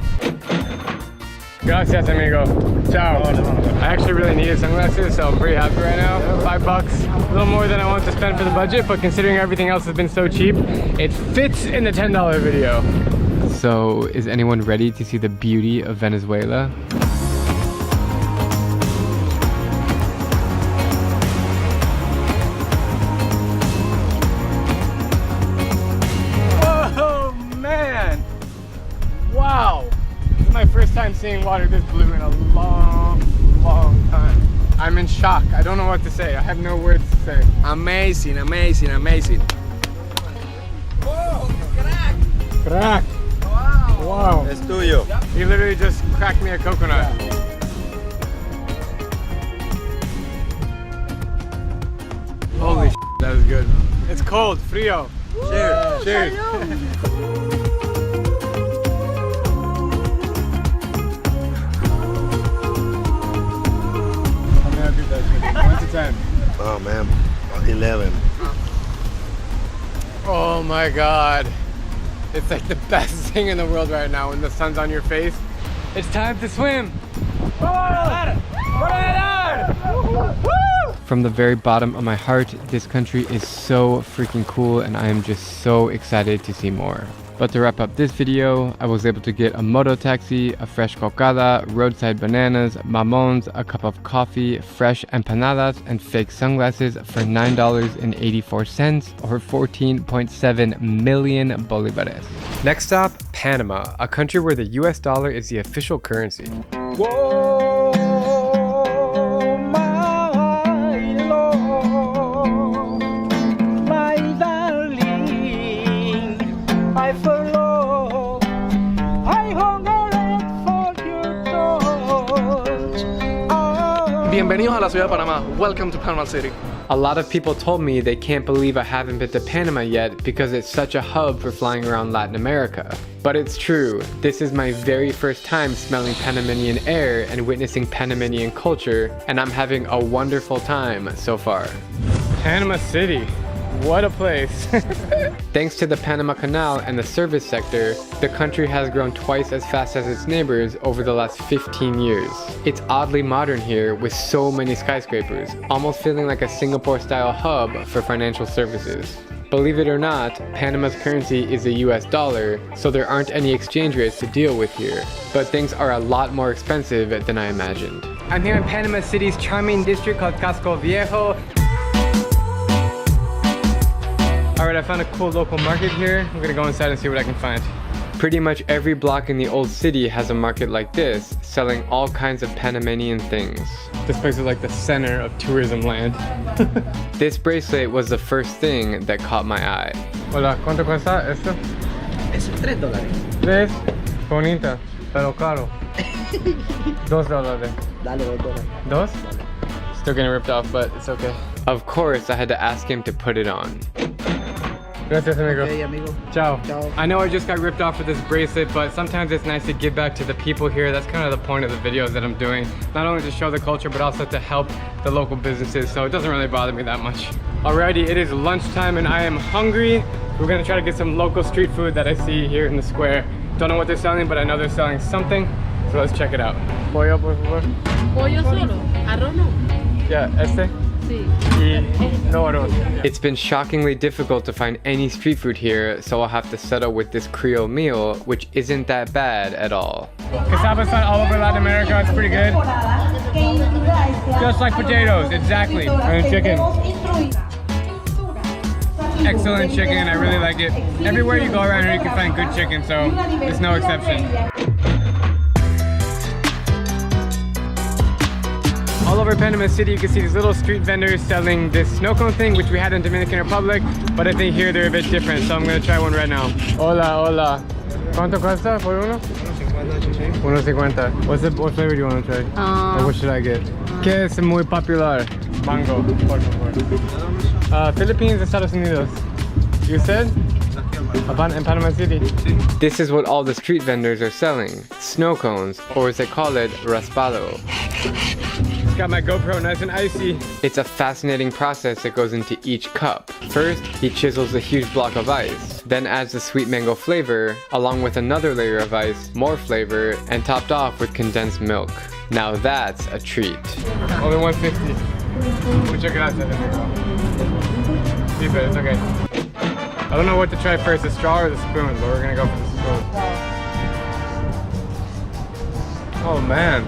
Gracias, amigo. Ciao. I actually really needed sunglasses, so I'm pretty happy right now. $5, a little more than I wanted to spend for the budget, but considering everything else has been so cheap, it fits in the $10 video. So, is anyone ready to see the beauty of Venezuela? Oh man! Wow! This is my first time seeing water this blue in a long time. I'm in shock. I don't know what to say. I have no words to say. Amazing, amazing, amazing. Whoa, crack! Wow. Es tuyo. He literally just cracked me a coconut. Holy shit, that was good. It's cold, frío. Cheers. Cheers. One to 10. Oh man, 11. Oh my god. It's like the best thing in the world right now when the sun's on your face. It's time to swim. From the very bottom of my heart, this country is so freaking cool and I am just so excited to see more. But to wrap up this video, I was able to get a moto taxi, a fresh cocada, roadside bananas, mamons, a cup of coffee, fresh empanadas, and fake sunglasses for $9.84 or 14.7 million bolivares. Next stop, Panama, a country where the US dollar is the official currency. Whoa, my Lord, my darling, I follow, I hungered for your touch. Oh. Bienvenidos a la ciudad de Panamá. Welcome to Panama City. A lot of people told me they can't believe I haven't been to Panama yet because it's such a hub for flying around Latin America. But it's true, this is my very first time smelling Panamanian air and witnessing Panamanian culture, and I'm having a wonderful time so far. Panama City, what a place. Thanks to the Panama Canal and the service sector, the country has grown twice as fast as its neighbors over the last 15 years. It's oddly modern here with so many skyscrapers, almost feeling like a Singapore-style hub for financial services. Believe it or not, Panama's currency is the US dollar, so there aren't any exchange rates to deal with here. But things are a lot more expensive than I imagined. I'm here in Panama City's charming district called Casco Viejo. Alright, I found a cool local market here. I'm gonna go inside and see what I can find. Pretty much every block in the old city has a market like this, selling all kinds of Panamanian things. This place is like the center of tourism land. This bracelet was the first thing that caught my eye. Hola, ¿cuánto cuesta esto? Es $3. 3, bonita, pero caro. $2. Dale, $2. ¿Dos? Still getting ripped off, but it's okay. Of course, I had to ask him to put it on. Gracias, amigo. Okay, amigo. Ciao. Ciao. I know I just got ripped off for this bracelet, but sometimes it's nice to give back to the people here. That's kind of the point of the videos that I'm doing. Not only to show the culture, but also to help the local businesses. So it doesn't really bother me that much. Alrighty, it is lunchtime and I am hungry. We're gonna try to get some local street food that I see here in the square. Don't know what they're selling, but I know they're selling something. So let's check it out. Pollo, por favor. Pollo solo, arroz no. Yeah, este? Sí. Y no arroz. It's been shockingly difficult to find any street food here, so I'll have to settle with this Creole meal, which isn't that bad at all. Cassava's found all over Latin America, it's pretty good. Just like potatoes, exactly. And chicken. Excellent chicken, I really like it. Everywhere you go around here you can find good chicken, so it's no exception. All over Panama City you can see these little street vendors selling this snow cone thing, which we had in Dominican Republic, but I think here they're a bit different, so I'm gonna try one right now. Hola, hola. ¿Cuánto cuesta por uno? 1.50. What flavor do you want to try? Or what should I get? ¿Qué es muy popular? Mango, por favor. Philippines, Estados Unidos. You said? In Panama City. This is what all the street vendors are selling. Snow cones, or as they call it, raspado. Got my GoPro nice and icy. It's a fascinating process that goes into each cup. First, he chisels a huge block of ice, then adds the sweet mango flavor, along with another layer of ice, more flavor, and topped off with condensed milk. Now that's a treat. Only 150. We'll check it out, Keep it, it's okay. I don't know what to try first, the straw or the spoon, but we're gonna go for the spoon. Oh man.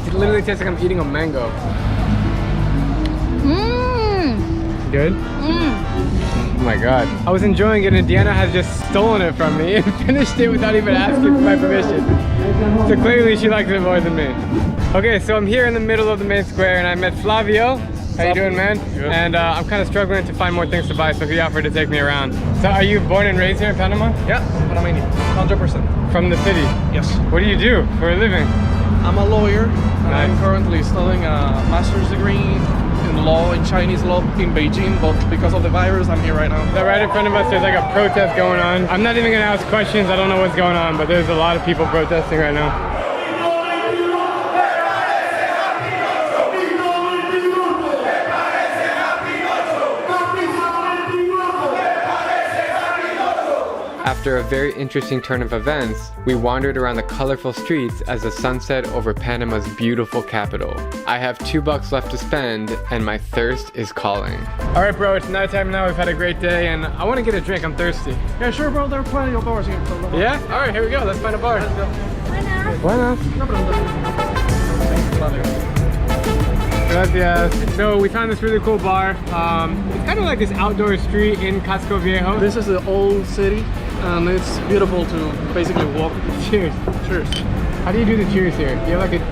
It literally tastes like I'm eating a mango. Mmm. Good? Mmm. Oh my god. I was enjoying it and Deanna has just stolen it from me and finished it without even asking for my permission. So clearly she likes it more than me. Okay, so I'm here in the middle of the main square and I met Flavio. How you doing, man? Good. And I'm kind of struggling to find more things to buy, so he offered to take me around. So are you born and raised here in Panama? Yeah, Panamanian, 100%. From the city? Yes. What do you do for a living? I'm a lawyer, and I'm currently studying a master's degree in law, in Chinese law in Beijing, but because of the virus, I'm here right now. So right in front of us, there's like a protest going on. I'm not even gonna ask questions, I don't know what's going on, but there's a lot of people protesting right now. After a very interesting turn of events, we wandered around the colorful streets as the sun set over Panama's beautiful capital. I have $2 left to spend, and my thirst is calling. All right, bro, it's nighttime now. We've had a great day, and I want to get a drink. I'm thirsty. Yeah, sure, bro. There are plenty of bars here. Yeah? All right, here we go. Let's find a bar. Let's go. Buenas. Gracias. So we found this really cool bar. It's kind of like this outdoor street in Casco Viejo. This is the old city, and it's beautiful to basically walk. Cheers. Cheers. How do you do the cheers here? Do you have like a...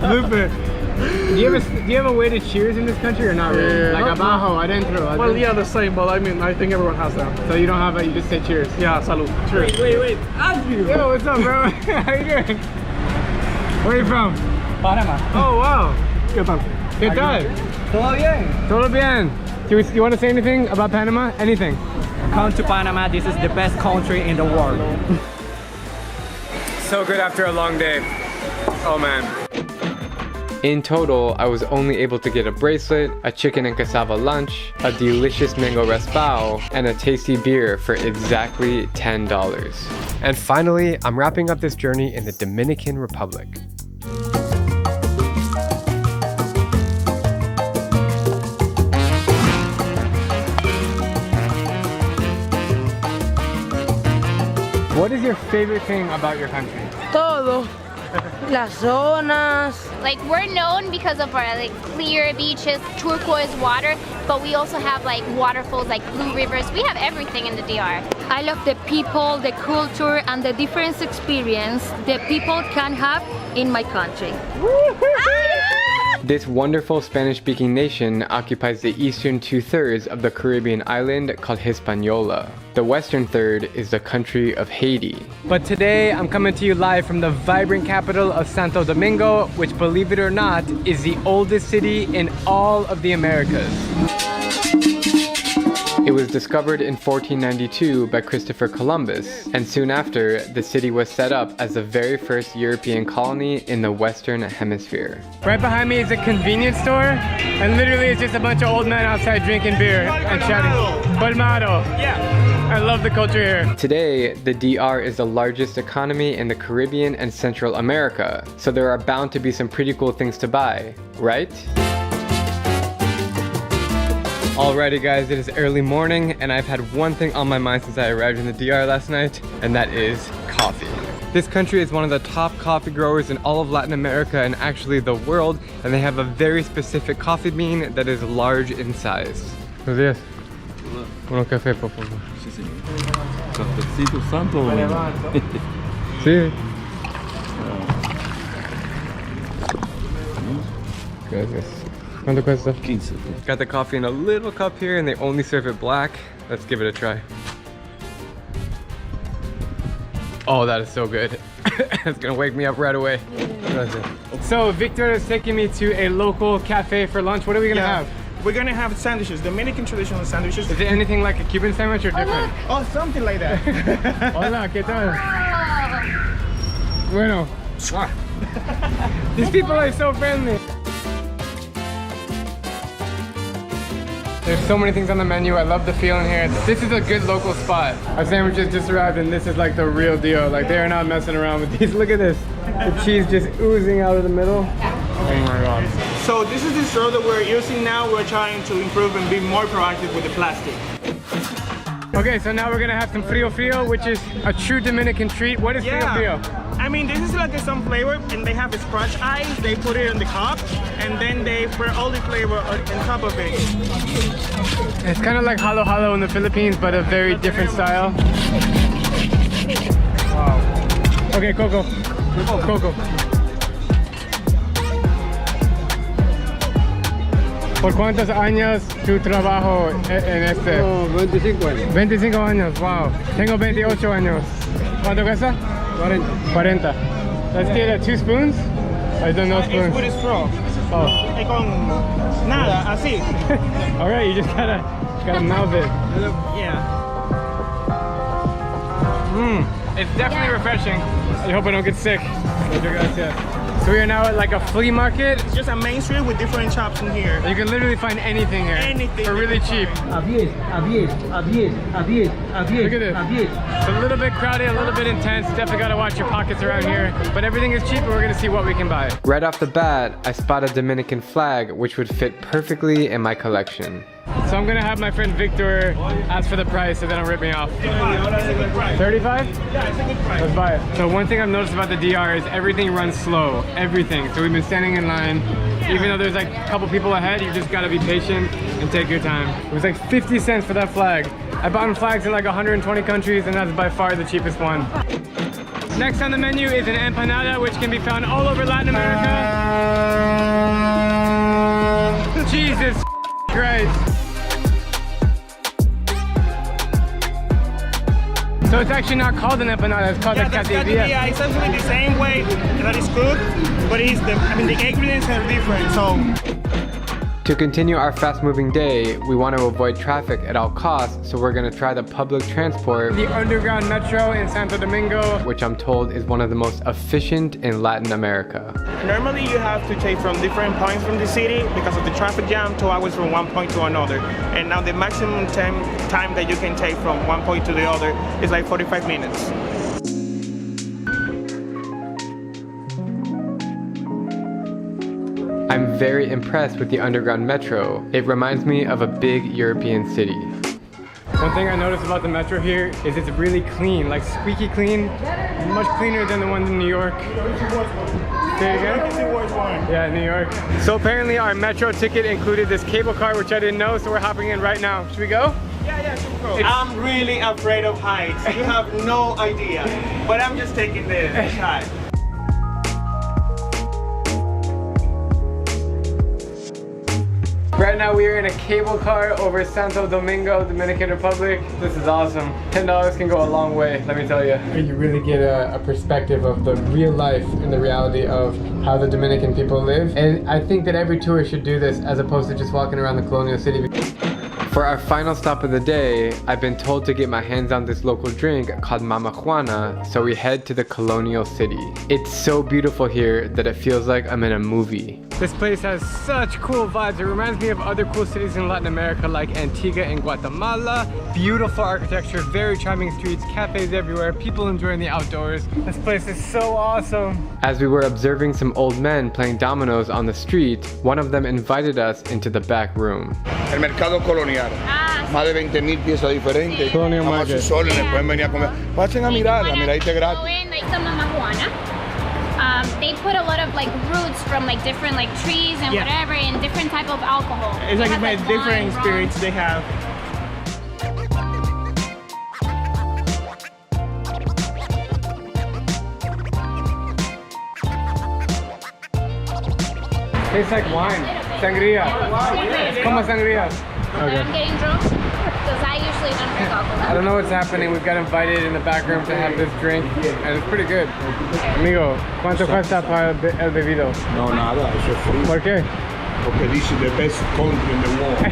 Looper. Do you have a way to cheers in this country or not really? Yeah, like abajo, adentro. Well, yeah, the same, but I mean, I think everyone has that. So you don't have it, you just say cheers? Yeah, salud. Cheers. Wait. Andrew! Yo, what's up, bro? How you doing? Where are you from? Panama. Oh, wow. ¿Qué tal? ¿Qué tal? Todo bien. Todo bien. Do you want to say anything about Panama? Anything? Come to Panama. This is the best country in the world. So good after a long day. Oh man. In total, I was only able to get a bracelet, a chicken and cassava lunch, a delicious mango raspao, and a tasty beer for exactly $10. And finally, I'm wrapping up this journey in the Dominican Republic. What is your favorite thing about your country? Todo. Las zonas. Like, we're known because of our like clear beaches, turquoise water, but we also have like waterfalls like blue rivers. We have everything in the DR. I love the people, the culture, and the different experience the people can have in my country. This wonderful Spanish-speaking nation occupies the eastern 2/3 of the Caribbean island called Hispaniola. The western third is the country of Haiti. But today I'm coming to you live from the vibrant capital of Santo Domingo, which, believe it or not, is the oldest city in all of the Americas. It was discovered in 1492 by Christopher Columbus, and soon after, the city was set up as the very first European colony in the Western Hemisphere. Right behind me is a convenience store, and literally it's just a bunch of old men outside drinking beer and chatting. Colmado. Yeah. I love the culture here. Today, the DR is the largest economy in the Caribbean and Central America, so there are bound to be some pretty cool things to buy, right? Alrighty guys, it is early morning and I've had one thing on my mind since I arrived in the DR last night, and that is coffee. This country is one of the top coffee growers in all of Latin America and actually the world, and they have a very specific coffee bean that is large in size. Buenos días. Uno café, por favor. Sí, señor. Cafecito santo. Sí. Gracias. ¿Cuánto cuesta? 15. Got the coffee in a little cup here and they only serve it black. Let's give it a try. Oh, that is so good. It's gonna wake me up right away. So Victor is taking me to a local cafe for lunch. What are we gonna have? We're gonna have sandwiches, Dominican traditional sandwiches. Is it anything like a Cuban sandwich or different? Oh, something like that. Hola, ¿qué tal? Bueno. These people are so friendly. There's so many things on the menu. I love the feeling here. This is a good local spot. Our sandwiches just arrived and this is like the real deal. Like they are not messing around with these. Look at this. The cheese just oozing out of the middle. Oh my God. So this is the straw that we're using now. We're trying to improve and be more proactive with the plastic. Okay, so now we're gonna have some frio frio, which is a true Dominican treat. What is frio frio? I mean, this is like some flavor, and they have a scratch ice. They put it in the cup, and then they put all the flavor on top of it. It's kind of like halo halo in the Philippines, but a very different style. Wow. Okay, Coco. Coco. ¿Por cuántos años tu trabajo en este? 25 años. 25 años, wow. Tengo 28 años. ¿Cuánto cuesta? 40. 40. Let's get 2 spoons? I don't know spoons. It's with a straw. Oh. Con nada, así. Alright, you just gotta mouth it. Yeah. It's definitely refreshing. I hope I don't get sick. Muchas gracias. So we are now at like a flea market. It's just a main street with different shops in here. You can literally find anything here. Anything. For really cheap. Look at this. It's a little bit crowded, a little bit intense. Definitely gotta watch your pockets around here. But everything is cheap and we're gonna see what we can buy. Right off the bat, I spot a Dominican flag which would fit perfectly in my collection. So I'm gonna have my friend Victor ask for the price so they don't rip me off. 35? Yeah, it's a good price. Let's buy it. So one thing I've noticed about the DR is everything runs slow. Everything. So we've been standing in line. Even though there's like a couple people ahead, you just gotta be patient and take your time. It was like 50 cents for that flag. I bought flags in like 120 countries and that's by far the cheapest one. Next on the menu is an empanada, which can be found all over Latin America. Jesus Christ. So it's actually not called an empanada, it's called a quesadilla. It's actually the same way that it's cooked, but the ingredients are different, so. To continue our fast-moving day, we want to avoid traffic at all costs, so we're going to try the public transport, the underground metro in Santo Domingo, which I'm told is one of the most efficient in Latin America. Normally you have to take from different points from the city because of the traffic jam, 2 hours from one point to another. And now the maximum time that you can take from one point to the other is like 45 minutes. I'm very impressed with the underground metro. It reminds me of a big European city. One thing I noticed about the metro here is it's really clean, like squeaky clean, much cleaner than the ones in New York. Say it again? Yeah, New York. So apparently our metro ticket included this cable car, which I didn't know, so we're hopping in right now. Should we go? Yeah, should go. I'm really afraid of heights. You have no idea, but I'm just taking the shot. Right now we are in a cable car over Santo Domingo, Dominican Republic. This is awesome. $10 can go a long way, let me tell you. You really get a perspective of the real life and the reality of how the Dominican people live. And I think that every tourist should do this as opposed to just walking around the colonial city. For For our final stop of the day, I've been told to get my hands on this local drink called Mama Juana, so we head to the colonial city. It's so beautiful here that it feels like I'm in a movie. This place has such cool vibes. It reminds me of other cool cities in Latin America like Antigua and Guatemala. Beautiful architecture, very charming streets, cafes everywhere, people enjoying the outdoors. This place is so awesome. As we were observing some old men playing dominoes on the street, one of them invited us into the back room. El mercado colonial. Más de 20,000 piezas diferentes. Colonial Vamos market. a sus órdenes, pueden venir a comer. Pasen a mirar, la miradita es gratis. Like the Mama Juana. They put a lot of like roots from like different like trees and whatever, and different type of alcohol. It's like has, different wine, spirits rum. they have. Tastes like wine. Sangria. It's como sangria. I'm getting drunk because I usually don't drink alcohol. I don't know what's happening. We've got invited in the back room to have this drink, and it's pretty good. Amigo, ¿cuánto cuesta para el bebido? No, nada, eso es free. ¿Por qué? Porque dice the best country in the world.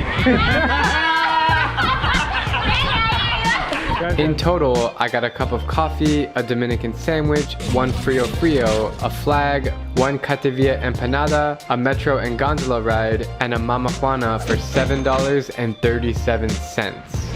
In total, I got a cup of coffee, a Dominican sandwich, one Frio Frio, a flag, one Catavia empanada, a metro and gondola ride, and a Mama Juana for $7.37.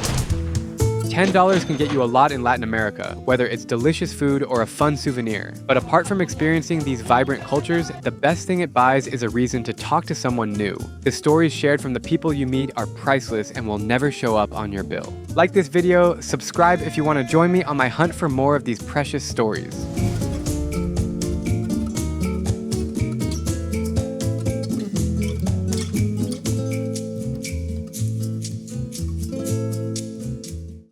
$10 can get you a lot in Latin America, whether it's delicious food or a fun souvenir. But apart from experiencing these vibrant cultures, the best thing it buys is a reason to talk to someone new. The stories shared from the people you meet are priceless and will never show up on your bill. Like this video, subscribe if you want to join me on my hunt for more of these precious stories.